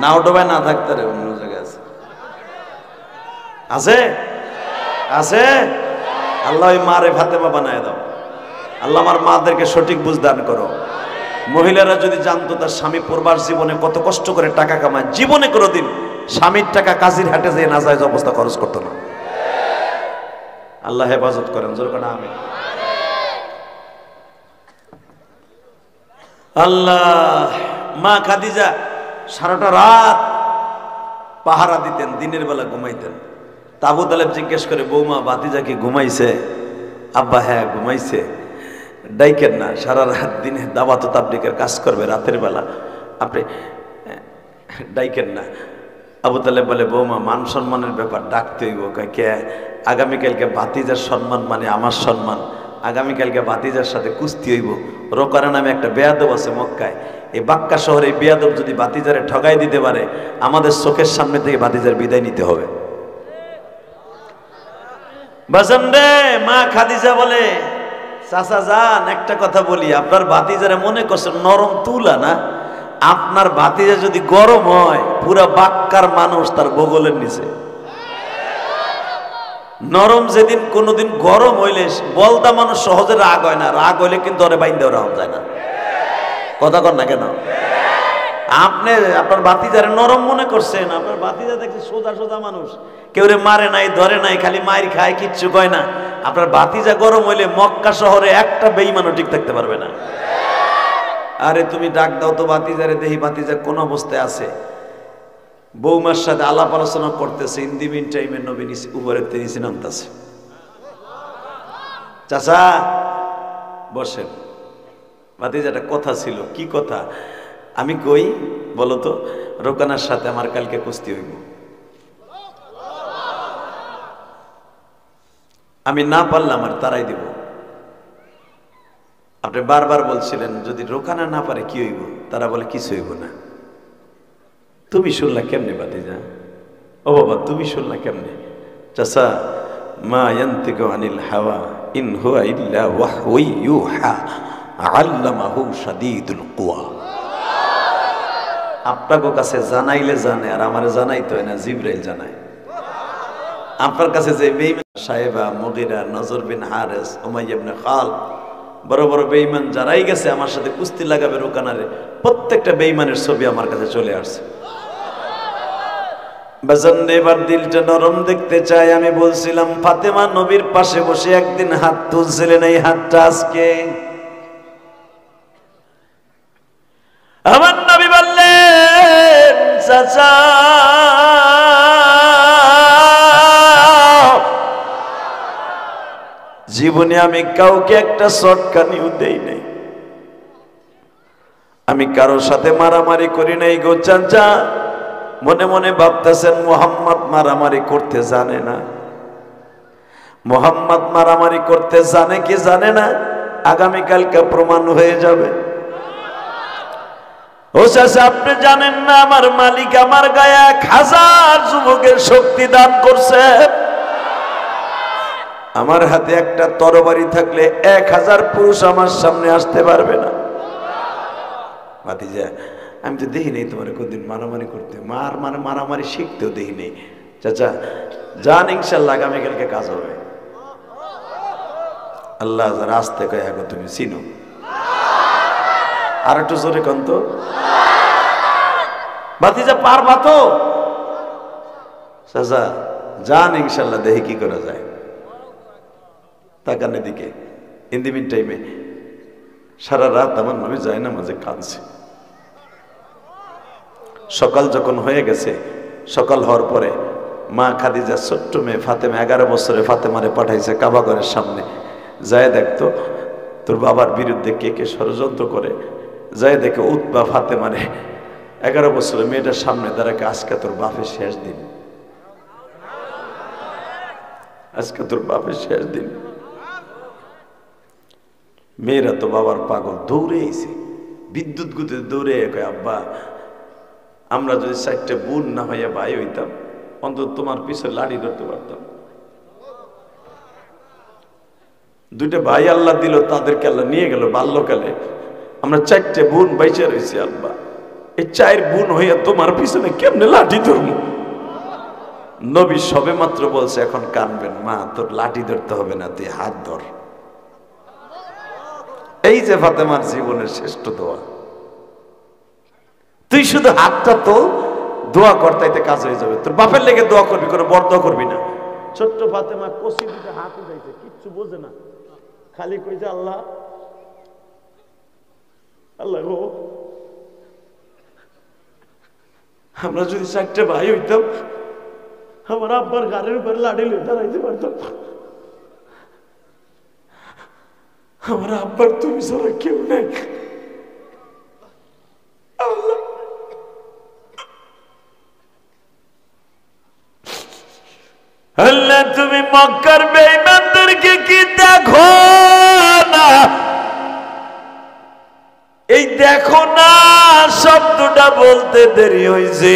নাও ডোবায় না থাকতে রে, অন্য জায়গায় আছে, আছে আছে। আল্লাহ ওই মারে ফাতেমা বানায় দাও। আল্লাহ আমার মাদেরকে সঠিক বুঝ দান করো। মহিলারা যদি জানতো তার স্বামী প্রবাস জীবনে কত কষ্ট করে টাকা কামায়, জীবনে কোনোদিন স্বামীর টাকা কাজীর হাটে যেয়ে নাজায়েজ অবস্থা খরচ করতো না। আল্লাহ হেফাজত করেন, জোরে কন আমিন। আল্লাহ, মা খাদিজা সারাটা রাত পাহারা দিতেন, দিনের বেলা ঘুমাইতেন। আবু তালেব জিজ্ঞেস করে, বৌমা ভাতিজা কি ঘুমাইছে? আব্বা হ্যাঁ ঘুমাইছে। ডাইকেন না, সারা রাত দিনে দাওয়াত তাবলীগের কাজ করবে, রাতের বেলা আপনি ডাইকেন না। আবু তালেব বলে, বৌমা মান সম্মানের ব্যাপার, ডাকতে হইব। কে? আগামীকালকে ভাতিজার সম্মান মানে আমার সম্মান, আগামীকালকে ভাতিজার সাথে কুস্তি হইব। রোকারা নামে একটা বেয়াদব আছে মক্কায়, এই বাক্কা শহরে এই বেয়াদব যদি ভাতিজারে ঠগাই দিতে পারে, আমাদের চোখের সামনে থেকে ভাতিজার বিদায় নিতে হবে। বাজান রে, মা খাদিজা বলে, চাচা যান একটা কথা বলি, আপনার ভাতিজারে মনে করছেন নরম তুলা না, আপনার ভাতিজা যদি গরম হয়, পুরা বাক্কার মানুষ তার বগলের নিচে। নরম যেদিন কোনোদিন গরম হইলে বলদা মানুষ সহজে রাগ হয় না, রাগ হইলে কিন্তু ওরে বাইন্দেও রাম যায় না। কথা কর না কেন? আপনি আপনার ভাতিজারে নরম মনে করছেন, আপনার ভাতিজা দেখছি সোজা সোজা মানুষ, কেউ রে মারে নাই ধরে নাই, খালি মাইর খায়, কিচ্ছু কয় না। আপনার ভাতিজা গরম হইলে মক্কা শহরে একটা বেঈমানও ঠিক থাকতে পারবে না। আরে তুমি ডাক দাও তো ভাতিজারে, দেখি ভাতিজা কোন অবস্থায় আছে। বৌমার সাথে আলাপ আলোচনা করতেছে, ইন দি মিন টাইমে নবী উপরের নিচে নামতেছে। চাচা বসেন, ভাতিজাটা কথা ছিল। কি কথা? আমি কই বলো তো, রোকানার সাথে আমার কালকে কুস্তি হইব। আমি না পারলাম আর তারাই দিব। আপনি বারবার বলছিলেন যদি রোকানা না পারে কি হইব? তারা বলে কিছু হইব না। তুমি শুনলা কেমনে ভাতিজা? ও বাবা তুমি শুনলা কেমনে? চাচা, মা ইয়ান্তিকু আনিল হাওয়া ইন হুয়া ইল্লা ওয়াহয়ু ইউহা আল্লামাহু শাদীদুল কুওয়া। আপনার কাছে জানাইলে জানে, আর আমারে জানাইতে হয় না, জিবরাইল জানায়। আপনার কাছে যে বেঈমান সাহেবা, মুগীরা, নজর বিন হারেস, উমাইয়া ইবনে খালদ, বড় বড় বেঈমান যারাই গেছে আমার সাথে কুস্তি লাগাবে রোকানারে, প্রত্যেকটা বেঈমানের ছবি আমার কাছে চলে আসছে। বাজান এবার দিলটা নরম দেখতে চাই। আমি বলছিলাম ফাতেমা নবীর পাশে বসে একদিন হাত তুলছিলেন, এই হাতটা আজকে আমার নবী বললেন, চাচা জীবনে আমি কাউকে একটা শর্টকানিও দেই নাই, আমি কারোর সাথে মারামারি করি নাই গো চাচা। মনে মনে ভাবতেছেন মুহাম্মদ মারামারি করতে জানে না, মুহাম্মদ মারামারি করতে জানে কি জানে না, আগামীকালকে প্রমাণ হয়ে যাবে। ও চাচা আপনি জানেন না আমার মালিক আমার গায়ে 1000 যুবকের শক্তি দান করছে। আমার হাতে একটা তরবারি থাকলে 1000 পুরুষ আমার সামনে আসতে পারবে না। ভাতিজা আমি তো দেখি নেই তোমার কোনদিন মারামারি করতে, মারামারি শিখতেও দেখি নেই। চাচা যান, ইনশাল্লাহ আগামীকালকে কাজ হবে। আল্লাহ রাস্তে কয়ে এখন তুমি চিনো, আর একটু জোরে কন্ত ভাতিজা পারবা তো? চাচা যান, ইনশাল্লাহ দেখি কি করা যায়। তাকান এদিকে। ইন দি মিন টাইমে সারা রাত আমার নবী যায় না মাঝে কাঁদছে। সকাল যখন হয়ে গেছে, সকাল হওয়ার পরে মা খাদিজা ছোট্ট মেয়ে ফাতেমা 11 বছরে ফাতেমারে পাঠাইছে কাবা ঘরের সামনে, যায় দেখতো তোর বাবার বিরুদ্ধে কে কে ষড়যন্ত্র করে। যায় দেখে উতবা ফাতেমারে 11 বছরের মেয়েটার সামনে দাঁড়াকে, আজকে তোর বাপের শেষ দিন, আজকে তোর বাপের শেষ দিন। মেয়েরা তো বাবার পাগল, দৌড়ে এসে বিদ্যুৎ গুতে দৌড়ে কয় আব্বা আমরা যদি 4টে বোন না হইয়া ভাই হইতাম অন্তত তোমার পিছনে লাড়ি ধরতে পারতাম। 2টা ভাই আল্লাহ দিল, তাদেরকে আল্লাহ নিয়ে গেল বাল্যকালে, আমরা 4টে বোন বাইচা রয়েছি আব্বা, এই 4 বোন হইয়া তোমার পিছনে কেমনে লাঠি ধরবো? নবী সবে মাত্র বলছে এখন কানবেন, মা তোর লাঠি ধরতে হবে না, তুই হাত ধর। এই যে ফাতেমার জীবনের শ্রেষ্ঠ দোয়া, তুই শুধু হাতটা তোল, দোয়া করতে কাজ হয়ে যাবে। তোর বাপের লেগে দোয়া করবি, কোনো বড় দোয়া করবি না। ছোট্ট ফাতেমা কষি দিতে হাত উঠাইছে, কিচ্ছু বোঝে না, খালি কইছে আল্লাহ আল্লাহ গো, আমরা যদি 4টে ভাই হইতাম আমার আব্বার গাড়ির উপরে লাঠি লইয়া দাঁড়াইতে পারতাম। আমার আব্বার তুমি ছাড়া কেউ নেই। আল্লাহ তুমি মক্কার বেঈমানদেরকে কি দেখো না? এই দেখো না শব্দটা বলতে দেরি হয়েছে।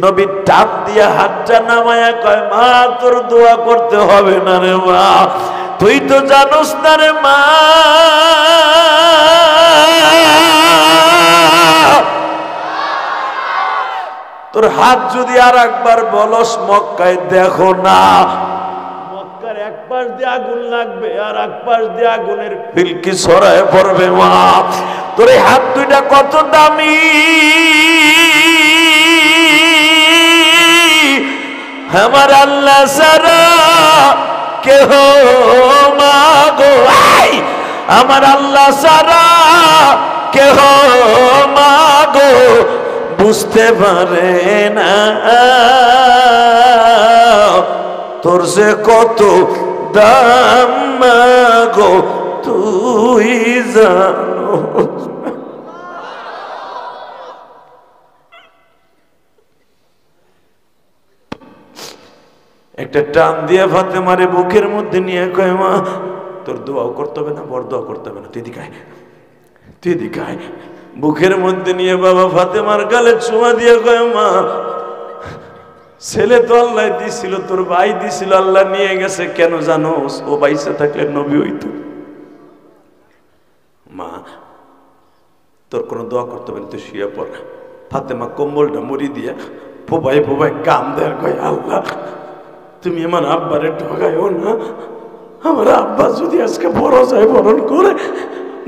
নবী টাপ দিয়া হাতটা নামায়া কয় মা তোর দোয়া করতে হবে না রে মা, তুই তো জানোস না রে মা, তোর হাত যদি আর একবার বলস মক্কায় দেখো না, মক্কার এক পাশ দিয়ে আগুন লাগবে আর এক পাশ দিয়ে আগুনের ফিলকি ছড়ায় পড়বে মা। তোর এই হাত দুইটা কত দামি, আমার আল্লাহ সারা কেহ মাগো, আমার আল্লাহ সারা কেহ মাগো বুঝতে পারে না তোর যে কত দাম মাগো তুই জানো। একটা টান দিয়ে ফাতেমারে বুকের মধ্যে নিয়ে কয় মা তোর দোয়াও করতে হবে না, বড় দোয়া করতে হবে না, তুই দিকায় তুই দিকায়। বুকের মধ্যে নিয়ে বাবা ফাতেমার গালে চুমা দিয়ে কয় মা ছেলে তো আল্লাহ দিছিল, তোর ভাই দিছিল, আল্লাহ নিয়ে গেছে, কেন জানোস? ও বাইসে থাকলে নবী হইতো। মা তোর কোনো দোয়া করতে হবে না, তুই শুয়ে পড়। ফাতেমা কম্বলটা মুড়ি দিয়ে ফোবাই ফোবাই কাম দেয়, কয় আল্লাহ তুমি আমার আব্বারে ঠকাইও না, আমার আব্বা যদি আজকে বড় যায় বরণ করে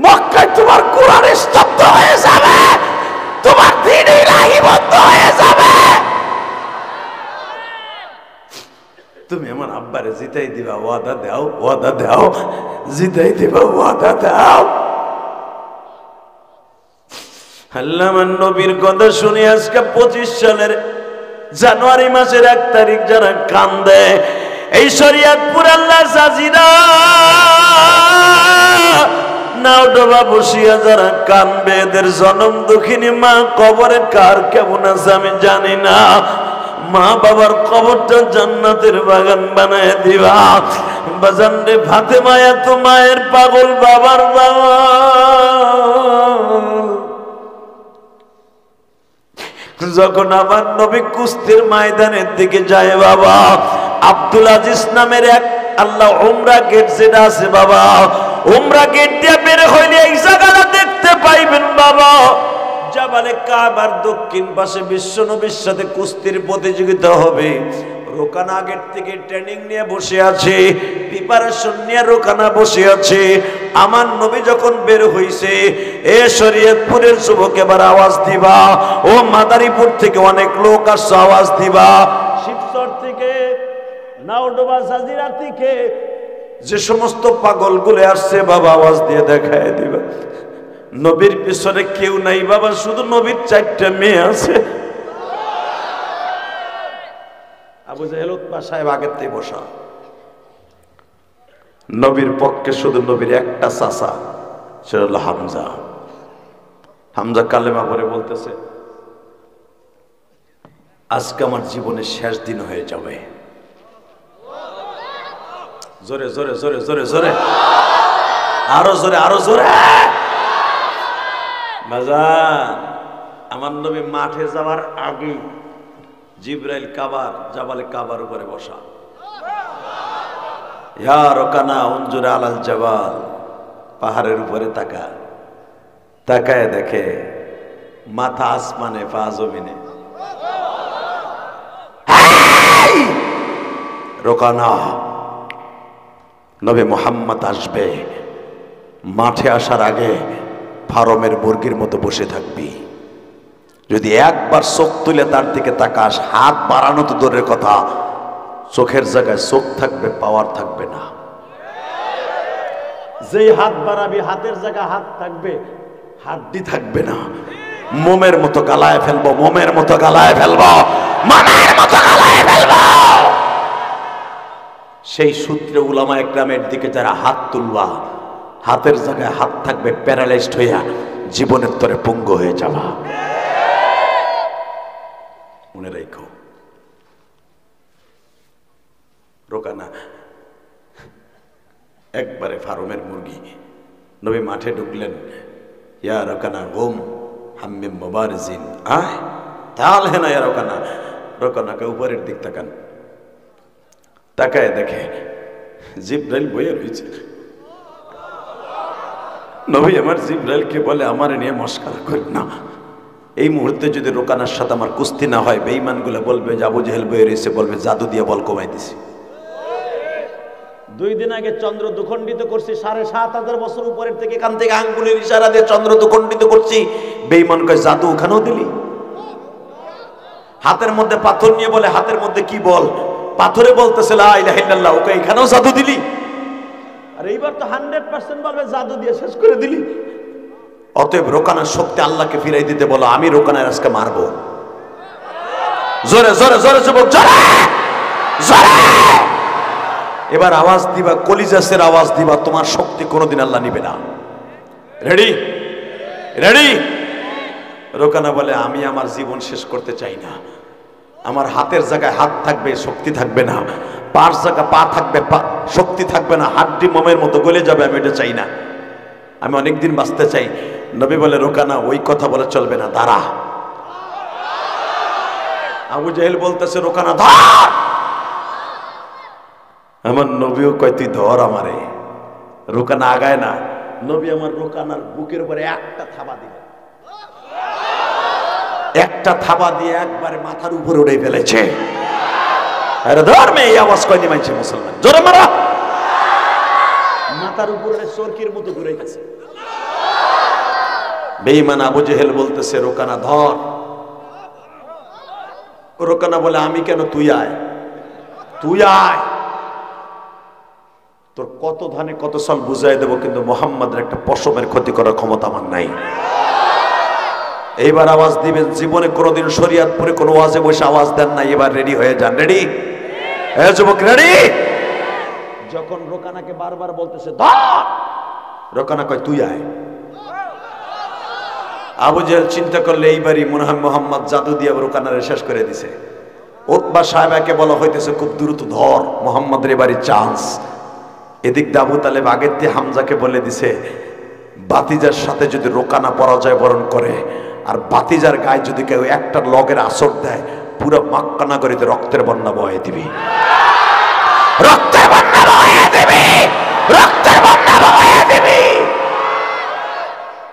মক্কায় তোমার কোরআন স্তব্ধ হয়ে যাবে, তোমার দ্বীনই রাহি বন্ধ হয়ে যাবে। তুমি আমার আব্বারে জিতাই দিবা, ওয়াদা দাও, ওয়াদা দাও, জিতাই দিবা, ওয়াদা দাও। আল্লাহ আমার নবীর কথা শুনে আজকে 25 সালের জানুয়ারি মাসের 1 তারিখ যারা কান্দে এই শরীয়তপুর আল্লাহ সাজিরা নাওডোবা বসিয়া যারা কানবে, এদের জনম দুঃখিনী মা কবরে কার কেমন আছে আমি জানি না, মা বাবার কবরটা জান্নাতের বাগান বানায় দিবা। বাজান রে ফাতেমা এত মায়ের পাগল, বাবার বাবা। যখন আমার নবী কুস্তির ময়দানের দিকে যায় বাবা, আব্দুল আজিজ নামের এক আল্লাহ উমরা গেট যেটা আছে বাবা, উমরা গেট দিয়ে বের হইলে এই জায়গাটা দেখতে পাইবেন বাবা। জাবালে কাবার দক্ষিণ পাশে বিশ্বনবীর সাথে কুস্তির প্রতিযোগিতা হবে। রোকানা আগের থেকে ট্রেনিং নিয়ে বসে আছে, প্রিপারেশন নিয়ে রোকানা বসে আছে। আমার নবী যখন বের হইছে, এ শরীয়তপুরের যুবক এবার আওয়াজ দিবা, ও মাদারীপুর থেকে অনেক লোক আসছে আওয়াজ দিবা, শিবচর থেকে, নাওডোবা, জাজিরা থেকে যে সমস্ত পাগলগুলো আসছে বাবা আওয়াজ দিয়ে দেখায় দিবা। নবীর পিছনে কেউ নাই বাবা, শুধু নবীর 4টা মেয়ে আছে। আবু জাহেল উতবা সাহেব আগের থেকে বসা। নবীর পক্ষে শুধু নবীর একটা চাচা, সেটা হলো হামজা। হামজা কালেমা পড়ে বলতেছে, আজকে আমার জীবনের শেষ দিন হয়ে যাবে। জোরে জোরে জোরে জোরে জোরে, আরো জোরে আরো জোরে। বাজান, আমার নবী মাঠে যাওয়ার আগে জিবরাইল কাবার, জাবালে কাবার উপরে বসা। ইয়া রোকানা উনজুর আলাল জাবাল, পাহাড়ের উপরে তাকা, তাকায় দেখে মাথা আসমানে, পা জমিনে। রোকানা, নবী মুহাম্মদ আসবে, মাঠে আসার আগে ফার্মের মুরগির মতো বসে থাকবি। যদি একবার চোখ তুলে তার দিকে তাকাস, হাত বাড়ানো তো দূরের কথা, চোখের জায়গায় চোখ থাকবে, পাওয়ার থাকবে না। যেই হাত বাড়াবি হাতের জায়গায় হাত থাকবে, হাড্ডি থাকবে না। মোমের মতো গালায় ফেলবো, মোমের মতো গালায় ফেলবো, মোমের মতো গালায় ফেলবো। সেই সূত্রে উলামা একরামের দিকে যারা হাত তুলবা, হাতের জায়গায় হাত থাকবে, প্যারালাইজড হইয়া জীবনের তরে পঙ্গু হয়ে যাবা। মনে রাখো। রোকানা একবারে ফার্মের মুরগি। নবী মাঠে ঢুকলেন, ইয়া রোকানা গোম হাম্মিম মুবারিজিন, আয় তাল হে না ইয়া রোকানা। রোকানাকে উপরের দিক তাকান, তাকায় দেখে জিবরাইল বইয়ে রয়েছে। নবী আমার জিবরাইলকে বলে, আমার নিয়ে মস্করা করেন না। এই মুহূর্তে যদি রোকানার সাথে আমার কুস্তি না হয়, বেঈমানগুলো বলবে যে আবু জেহেল বইয়ে রয়েছে, বলবে জাদু দিয়ে বল কমাই দিছি। 2 দিন আগে চন্দ্র দুখণ্ডিত করছি, 7,500 বছর উপরের থেকে, এখান থেকে আঙ্গুলের ইশারা দিয়ে চন্দ্র দুখণ্ডিত করছি। বেঈমান কয় জাদু ওখানেও দিলি। হাতের মধ্যে পাথর নিয়ে বলে, হাতের মধ্যে কি বল? পাথরে বলতেছে লা ইলাহা ইল্লাল্লাহ, ওকে এখানেও জাদু দিলি। আর এইবার তো 100% বলবে জাদু দিয়ে শেষ করে দিলি। অতএব রোকানার শক্তি আল্লাহকে ফিরাই দিতে বলো, আমি রোকানার আজকে মারবো। জোরে জোরে জোরে যুবক, জোরে জোরে। এবার আওয়াজ দিবা, কলিজাসের আওয়াজ দিবা, তোমার শক্তি কোনোদিন আল্লাহ নিবে না। Ready ready. রোকানা বলে, আমি আমার জীবন শেষ করতে চাই না। আমার হাতের জায়গায় হাত থাকবে, শক্তি থাকবে না। পার জায়গা পা থাকবে, শক্তি থাকবে না। হাড্ডি মোমের মতো গলে যাবে, আমি এটা চাই না। আমি অনেকদিন বাঁচতে চাই। নবী বলে, রোকানা ওই কথা বলে চলবে না, দাঁড়া। আবু জাহেল বলতেছে, রোকানা ধর। আমার নবীও কয়, তুই ধর আমারে। রোকানা আগায় না। নবী আমার রোকানার বুকের উপরে একটা থাবা দিল, একটা থাবা দিয়ে একবারে মাথার উপরে উড়ে ফেলেছে। আরে ধর মে, এই আওয়াজ কয়নি মানছে মুসলমান, জোরে মারা। মাথার উপরে চরকির মতো ঘুরে গেছে। বেঈমান আবু জেহেল বলতেছে, রোকানা ধর। রোকানা বলে, আমি কেন? তুই আয়, তুই আয়। তোর কত ধানে কত সাল বুঝাই দেবো, কিন্তু মোহাম্মদের একটা পশমের ক্ষতি করার ক্ষমতা আমার নাই। এইবার আওয়াজ দিবেন। জীবনে কোনোদিন শরীয়তপুরে কোনো ওয়াজে বসে আওয়াজ দেন না। এবার রেডি হয়ে যান। রেডি যুবক, রেডি। যখন রোকানাকে বারবার বলতেছে ধর, রোকানা কয় তুই আয়। আবু জেহেল চিন্তা করলে এইবারই মনে হয় মোহাম্মদ জাদু দিয়ে রোকানারে শেষ করে দিছে। উতবা সাহেবাকে বলা হইতেছে, খুব দ্রুত ধর, মোহাম্মদের এবারই চান্স। এদিক দিয়ে আবু তালেব আগের দিয়ে হামজাকে বলে দিছে, বাতিজার সাথে যদি রোকানা পরাজয় বরণ করে, আর বাতিজার গায়ে যদি কেউ একটা লগের আসর দেয়, পুরো মক্কা নগরীতে রক্তের বন্যা বয়ে দিবি, রক্তের বন্যা বয়ে দিবি, রক্তের বন্যা বয়ে দিবি।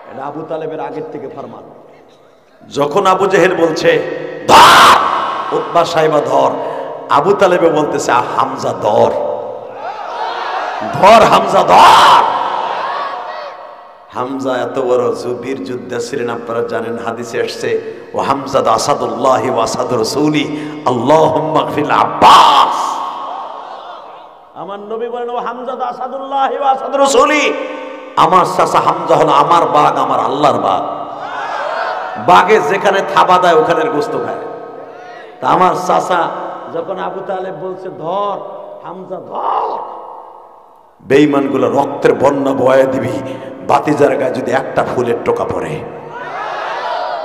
এটা আবু তালেবের আগের থেকে ফরমান। যখন আবু জেহেল বলছে ধর, উতবা সাহেবা ধর, আবু তালেবে বলতেছে হামজা ধর, ধর হামজা ধর। হামজা এত বড় বীর যোদ্ধা ছিলেন, আপনারা জানেন হাদিসে আসছে ও হামজা আসাদুল্লাহ ওয়া আসাদুর রাসূলি আল্লাহুম্মা গফির আব্বাস। আমার নবী বলেন ও হামজা আসাদুল্লাহ ওয়া আসাদুর রাসূলি, আমার চাচা হামজা হলো আমার বাঘ, আমার আল্লাহর বাঘ। বাঘে যেখানে থাবা দেয় ওখানের গোস্ত খায়। তা আমার চাচা যখন আবু তালেব বলছে ধর হামজা ধর, বেঈমানগুলো রক্তের বন্যা বয়ে দিবি, বাতিজার গায়ে যদি একটা ফুলের টোকা পড়ে।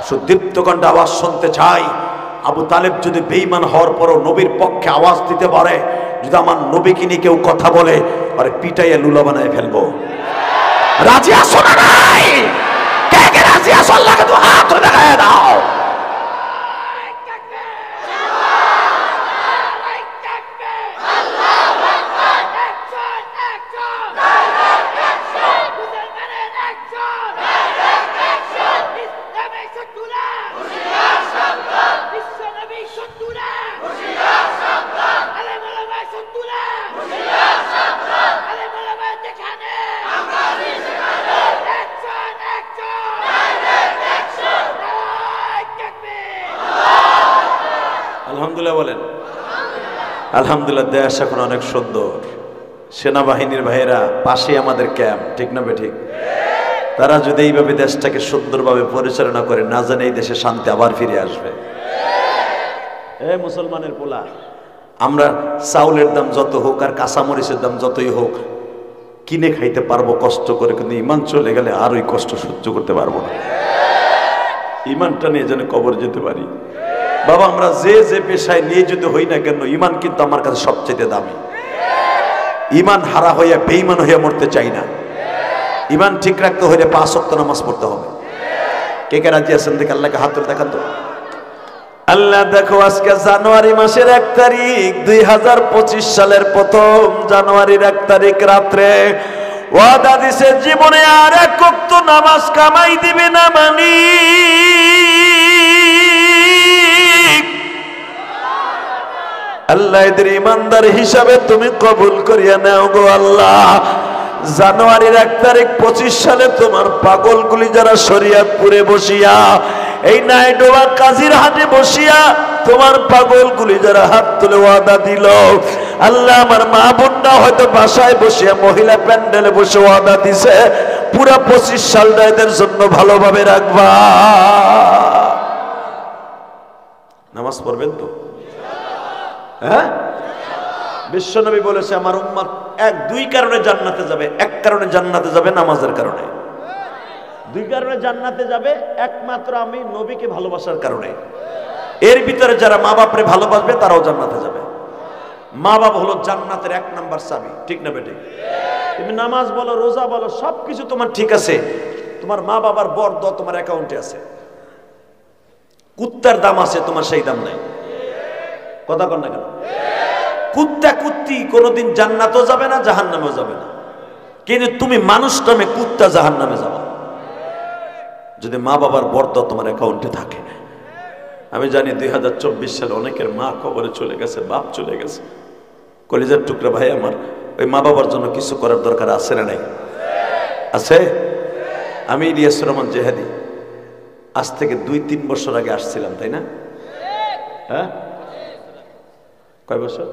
সুদীপ্ত কণ্ঠে আওয়াজ শুনতে চাই, আবু তালেব যদি বেঈমান হওয়ার পরও নবীর পক্ষে আওয়াজ দিতে পারে, যদি আমার নবীকে নিয়ে কেউ কথা বলে, আরে পিটাইয়া লুলা বানায় ফেলবো। রাজি আসো না নাই? কে কে রাজি আসো? আল্লাহকে তো হাত ধরে দেখায় দাও। আলহামদুলিল্লাহ বলেন। আলহামদুলিল্লাহ, দেশ এখন অনেক সুন্দর। সেনাবাহিনীর ভাইয়েরা পাশে আমাদের ক্যাম্প, ঠিক না বেঠিক? তারা যদি এইভাবে দেশটাকে সুন্দরভাবে পরিচালনা করে, না জানে এই দেশে শান্তি আবার ফিরে আসবে। মুসলমানের পোলা, আমরা চাউলের দাম যত হোক আর কাঁচামরিচের দাম যতই হোক কিনে খাইতে পারবো কষ্ট করে, কিন্তু ইমান চলে গেলে আর ওই কষ্ট সহ্য করতে পারবো না। ইমানটা নিয়ে যেন কবর যেতে পারি। বাবা, আমরা যে যে পেশায় নিয়ে যদি হই না কেন, ইমান কিন্তু আমার কাছে সবচেয়ে দামি। ইমান হারা হইয়া বেঈমান হইয়া মরতে চাই না। ইমান ঠিক রাখতে হইলে 5 ওয়াক্ত নামাজ পড়তে হবে। কে কে রাজি আছেন? দেখে আল্লাহকে হাত তুলে দেখান তো। আল্লাহ দেখো, আজকে জানুয়ারি মাসের 1 তারিখ, 2025 সালের প্রথম জানুয়ারির 1 তারিখ রাত্রে ওয়াদা দিছে জীবনে আর 1 ওয়াক্ত নামাজ কামাই দিবে না। মানি আল্লাহ এদের ইমানদার হিসাবে তুমি কবুল করিয়া নাও গো আল্লাহ। জানুয়ারির 1 তারিখ 25 সালে তোমার পাগলগুলি যারা শরীয়তপুরে বসিয়া, এই নাইডোবা কাজীর হাটে বসিয়া তোমার পাগলগুলি যারা হাত তুলে ওয়াদা দিল, আল্লাহ আমার মা বোনরা হয়তো বাসায় বসিয়া মহিলা প্যান্ডেলে বসে ওয়াদা দিছে, পুরা 25 সালটা এদের জন্য ভালোভাবে রাখবা। নামাজ পড়বেন তো? হ্যাঁ, বিশ্বনবী বলেছে আমার উম্মত 2 কারণে জান্নাতে যাবে। 1 কারণে জান্নাতে যাবে নামাজের কারণে। 2 কারণে জান্নাতে যাবে, একমাত্র আমি নবীকে ভালোবাসার কারণে। এর ভিতরে যারা মা বাপরে ভালোবাসবে তারাও জান্নাতে যাবে। মা বাবা হলো জান্নাতের 1 নাম্বার চাবি, ঠিক না বেটি? তুমি নামাজ বলো, রোজা বলো, সবকিছু তোমার ঠিক আছে, তোমার মা বাবার বরদোয়া তোমার অ্যাকাউন্টে আছে। কুত্তার দাম আছে, তোমার সেই দাম নাই। কথা কন না কেন? কুত্তা কুত্তি কোনোদিন জান্নাতও যাবে না, জাহান্নামেও যাবে না। কিন্তু তুমি মানুষ নামে কুত্তা জাহান্নামে যাবে যদি মা বাবার বরদোয়া তোমার অ্যাকাউন্টে থাকে। আমি জানি 2024 সালে অনেকের মা কবরে চলে গেছে, বাপ চলে গেছে। কলিজার টুকরা ভাই আমার, ওই মা বাবার জন্য কিছু করার দরকার আছে না নাই? আছে। আমি ইলিয়াস রহমান জেহাদি আজ থেকে 2-3 বছর আগে আসছিলাম, তাই না? হ্যাঁ, কয় বছর?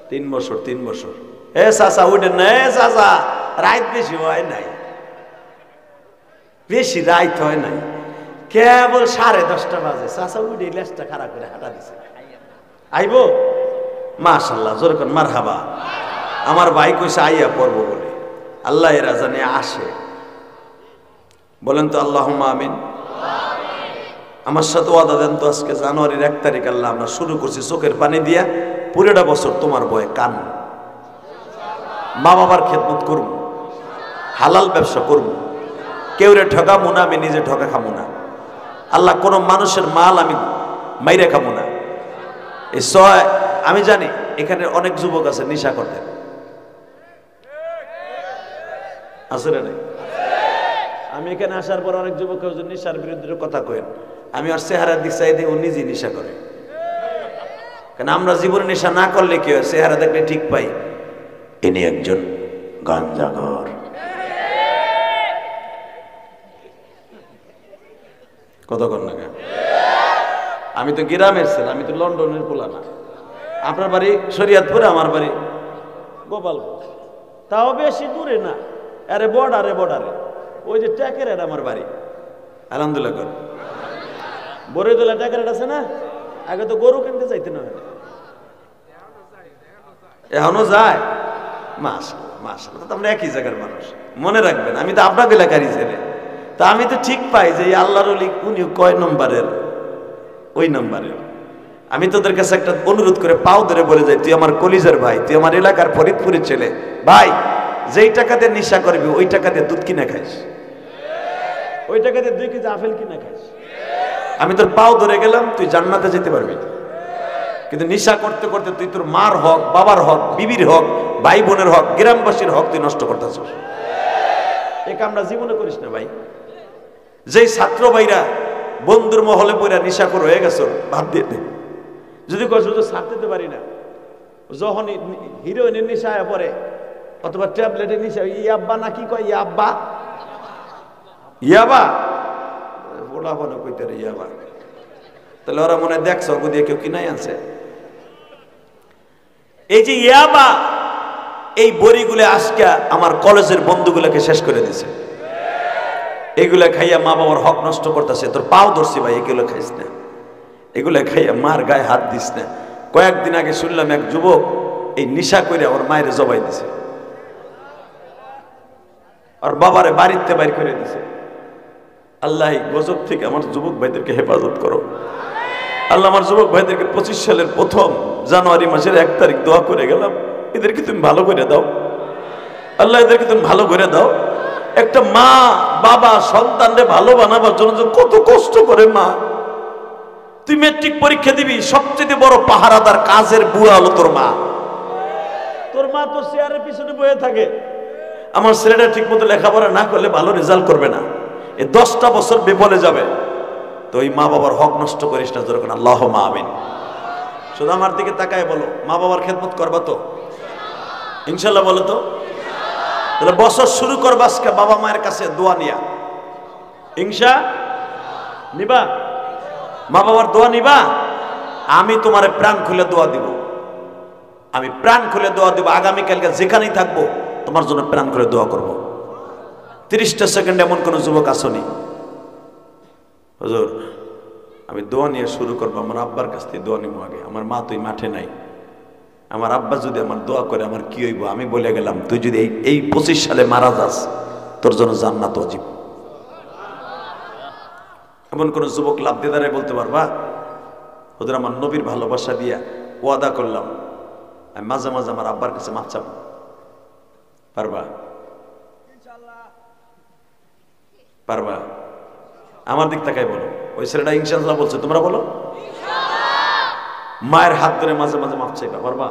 3 বছর। 3 বছর। এ চাচা উঠেন না, এ চাচা রাত বেশি হয় নাই, বেশি রাত হয় নাই, কেবল 10:30 বাজে। চাচা উঠে লেজটা খাড়া করে হাঁটা দিছে। আইব? মাশাআল্লাহ, জোরে কোন মারহাবা। আমার ভাই কইছে আইয়া পড়বো বলে। আল্লাহ এরা জানে আসে। বলেন তো আল্লাহুম্মা আমিন। আমার সাথে ওয়াদা দেন তো, আজকে জানুয়ারির 1 তারিখ আল্লাহ আমরা শুরু করছি চোখের পানি দিয়া, পুরোটা বছর তোমার ভয়ে কান, মা বাবার খেদমত করব, হালাল ব্যবসা করব, কেউরে ঠকাবো না, আমি নিজে ঠকা খাবো না। আল্লাহ কোন মানুষের মাল আমি মাইরে খাবো না। এই আমি জানি এখানে অনেক যুবক আছে নেশা করতেন, আছে না? আমি এখানে আসার পর অনেক যুবক নেশার বিরুদ্ধে কথা কয়েন। আমি ওর চেহারার দিক চাই ও নিজে নেশা করে। কারণ আমরা জীবনে নেশা না করলে কি হয়, চেহারা দেখলে ঠিক পাই ইনি একজন গাঞ্জাখোর। কতক্ষণ না? আমি তো গ্রামের ছেলে, আমি তো লন্ডনের পোলা না। আপনার বাড়ি শরীয়তপুরে, আমার বাড়ি গোপালপুর, তাও বেশি দূরে না। আরে বর্ডারে বর্ডারে, ওই যে ট্যাকের আমার বাড়ি। আলহামদুলিল্লাহ কর বরিদোলা ট্যাকের আছে না, আগে তো গরু কিনতে চাইতে না, এখনো যায়। মাশাআল্লাহ মাশাআল্লাহ, তো আমরা একই জায়গার মানুষ। মনে রাখবেন আমি তো আপনাকে এলাকারই ছেলে, তা আমি তো ঠিক পাই যে আল্লাহর ওলি উনি কয় নম্বরের, ওই নম্বরের। আমি তোদের কাছে একটা অনুরোধ করে পাও ধরে বলে যাই, তুই আমার কলিজার ভাই, তুই আমার এলাকার ফরিদপুরের ছেলে ভাই, যেই টাকা দিয়ে নেশা করবি ওই টাকা দিয়ে দুধ কিনে খাইস, ওই টাকা দিয়ে 2 কেজি আপেল কিনে খাইস। আমি তোর পাও ধরে গেলাম, তুই জান্নাতে যেতে পারবি। কিন্তু নেশা করতে করতে তুই তোর মার হক, বাবার হক, বিবির হক, ভাই বোনের হক, গ্রামবাসীর হক তুই নষ্ট করতেছিস। এই কামটা জীবনে করিস না ভাই। যেই ছাত্র ভাইরা বন্ধুর মহলে পড়ে নেশা করে হয়ে গেছ, বাদ দিয়ে দে। যদি কষ্ট ছাড়তে দিতে পারি না, যখন হিরোইনের নেশায় পড়ে অথবা ট্যাবলেটের নেশা, ইয়াব্বা না কি কয়, ইয়াব্বা ইয়াবা বলাবো না কইতে রে ইয়াবা, তাহলে ওরা মনে দেখছ দিয়ে কেউ কিনাই আনছে। এই যে ইয়াবা, এই বড়িগুলো আজকে আমার কলেজের বন্ধুগুলোকে শেষ করে দিছে। এগুলা খাইয়া মা বাবার হক নষ্ট করতেছে। তোর পাও ধরছি ভাই, এগুলো খাইস না, এগুলা খাইয়া মার গায়ে হাত দিস না। কয়েকদিন আগে শুনলাম এক যুবক এই নেশা করে ওর মায়ের জবাই দিছে, আর বাবারে বাড়িতে বাইর করে দিছে। আল্লাহ গজব থেকে আমার যুবক ভাইদেরকে হেফাজত করো। আল্লাহ আমার যুবক ভাইদেরকে 25 সালের 1 জানুয়ারি মাসের 1 তারিখ দোয়া করে গেলাম, এদেরকে তুমি ভালো করে দাও আল্লাহ, এদেরকে তুমি ভালো করে দাও। একটা মা বাবা সন্তানরে ভালো বানাবার জন্য কত কষ্ট করে মা। তুই মেট্রিক পরীক্ষা দিবি, সবচেয়ে বড় পাহারাদার কাজের বুয়া হলো তোর মা। তোর মা তোর চেয়ারের পিছনে বসে থাকে। আমার ছেলেটা ঠিক মতো লেখাপড়া না করলে ভালো রেজাল্ট করবে না, এই 10টা বছর বিফলে যাবে। তো ওই মা বাবার হক নষ্ট করিস না, যেরকম আল্লাহুম্মা আমিন। শুধু আমার দিকে তাকায় বলো, মা বাবার খেদমত করবা তো ইনশাল্লাহ? বলো তো। তাহলে বছর শুরু করবা আজকে বাবা মায়ের কাছে দোয়া নিয়া, ইনশা নিবা, মা বাবার দোয়া নিবা। আমি তোমার প্রাণ খুলে দোয়া দিব, আমি প্রাণ খুলে দোয়া দিব। আগামীকালকে যেখানেই থাকবো তোমার জন্য প্রাণ খুলে দোয়া করবো। 30টা সেকেন্ড এমন কোন যুবক আসনি, হুজুর আমি দোয়া নিয়ে শুরু করবো, আমার আব্বার কাছ থেকে দোয়া নিবো আগে। আমার মা তুই মাঠে নাই, আমার আব্বা যদি আমার দোয়া করে আমার কি হইব? আমি বলে গেলাম, তুই যদি এই 25 সালে মারা যাস তোর জন্য জান্নাত ওয়াজিব। এমন কোন যুবক লাভ দিয়ে দাঁড়ায় বলতে পারবা, ওদের আমার নবীর ভালোবাসা দিয়া ওয়াদা করলাম আমি মাঝে মাঝে আমার আব্বার কাছে মাপ চাবো? পারবা? পারবা? আমার দিক তাকাই বলো। ওই ছেলেটা ইনশাআল্লাহ বলছে, তোমরা বলো মায়ের হাত ধরে মাঝে মাঝে মাপ চাইবা, পারবা?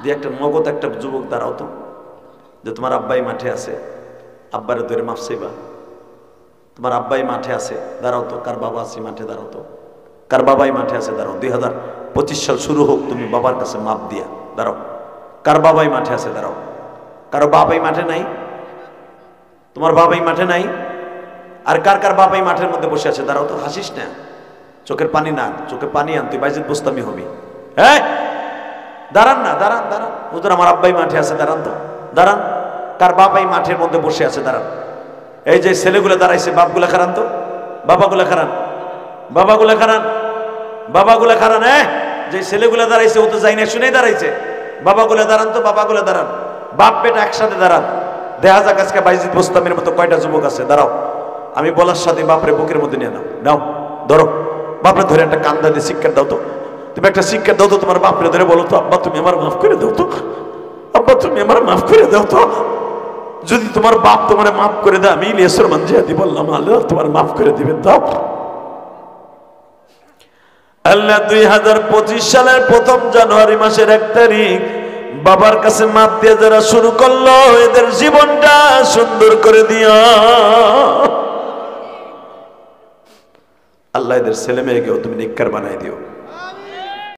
দিয়ে একটা নগদ একটা যুবক দাঁড়াও তো, যে তোমার আব্বাই মাঠে আছে, আব্বারে ধরে মাপ চাইবা। তোমার আব্বাই মাঠে আছে, দাঁড়াও তো। কার বাবা আছে মাঠে? দাঁড়াও তো। কার বাবাই মাঠে আছে? দাঁড়াও। 2025 সাল শুরু হোক, তুমি বাবার কাছে মাপ দিয়া দাঁড়াও। কার বাবাই মাঠে আছে? দাঁড়াও। কারো বাবাই মাঠে নাই? তোমার বাবাই মাঠে নাই? আর কার কার বাবাই মাঠের মধ্যে বসে আছে? দাঁড়াও তো। হাসিস না, চোখের পানি না, চোখে পানি আন, তুই বাইজিদ বোস্তামি হবি। হ্যাঁ দাঁড়ান না, দাঁড়ান দাঁড়ান। হুজুর আমার আব্বাই মাঠে আছে, দাঁড়ান তো, দাঁড়ান। কার বাবাই মাঠের মধ্যে বসে আছে? দাঁড়ান। এই যে ছেলেগুলো দাঁড়াইছে, বাপগুলা খারান তো, বাবাগুলা খারান, বাবাগুলা খারান, বাবাগুলা খারান। হ্যাঁ যে ছেলেগুলা দাঁড়াইছে ও তো যাই না, শুনেই দাঁড়াইছে। বাবাগুলা দাঁড়ান তো, বাবাগুলা দাঁড়ান। বাপ বেটা একসাথে দাঁড়ান। দেখা যাক আজকে বাইজিদ বোস্তামির মতো কয়টা যুবক আছে। দাঁড়াও, আমি বলার সাথে বাপরে বুকের মধ্যে নিয়ে নাও, নাও ধরো। বাপরে ধরে একটা কান্দা দিয়ে শিক্ষা দাও তো, তুমি একটা শিক্ষা দাও তো তোমার বাপরে ধরে, বলো তো আব্বা তুমি আমার মাফ করে দাও তো, আব্বা তুমি আমার মাফ করে দাও তো। যদি তোমার বাপ তোমার মাফ করে দেয়, আমি ইলিয়াসের মানজিয়াদি বললাম আল্লাহ তোমার মাফ করে দিবেন, দাও। আল্লাহ 2025 সালের 1 জানুয়ারি মাসের 1 তারিখ বাবার কাছে মাপ দিয়ে যারা শুরু করলো, এদের জীবনটা সুন্দর করে দিও। আল্লাহ এদের ছেলে মেয়েকেও তুমি নিক্কার বানাই দিও।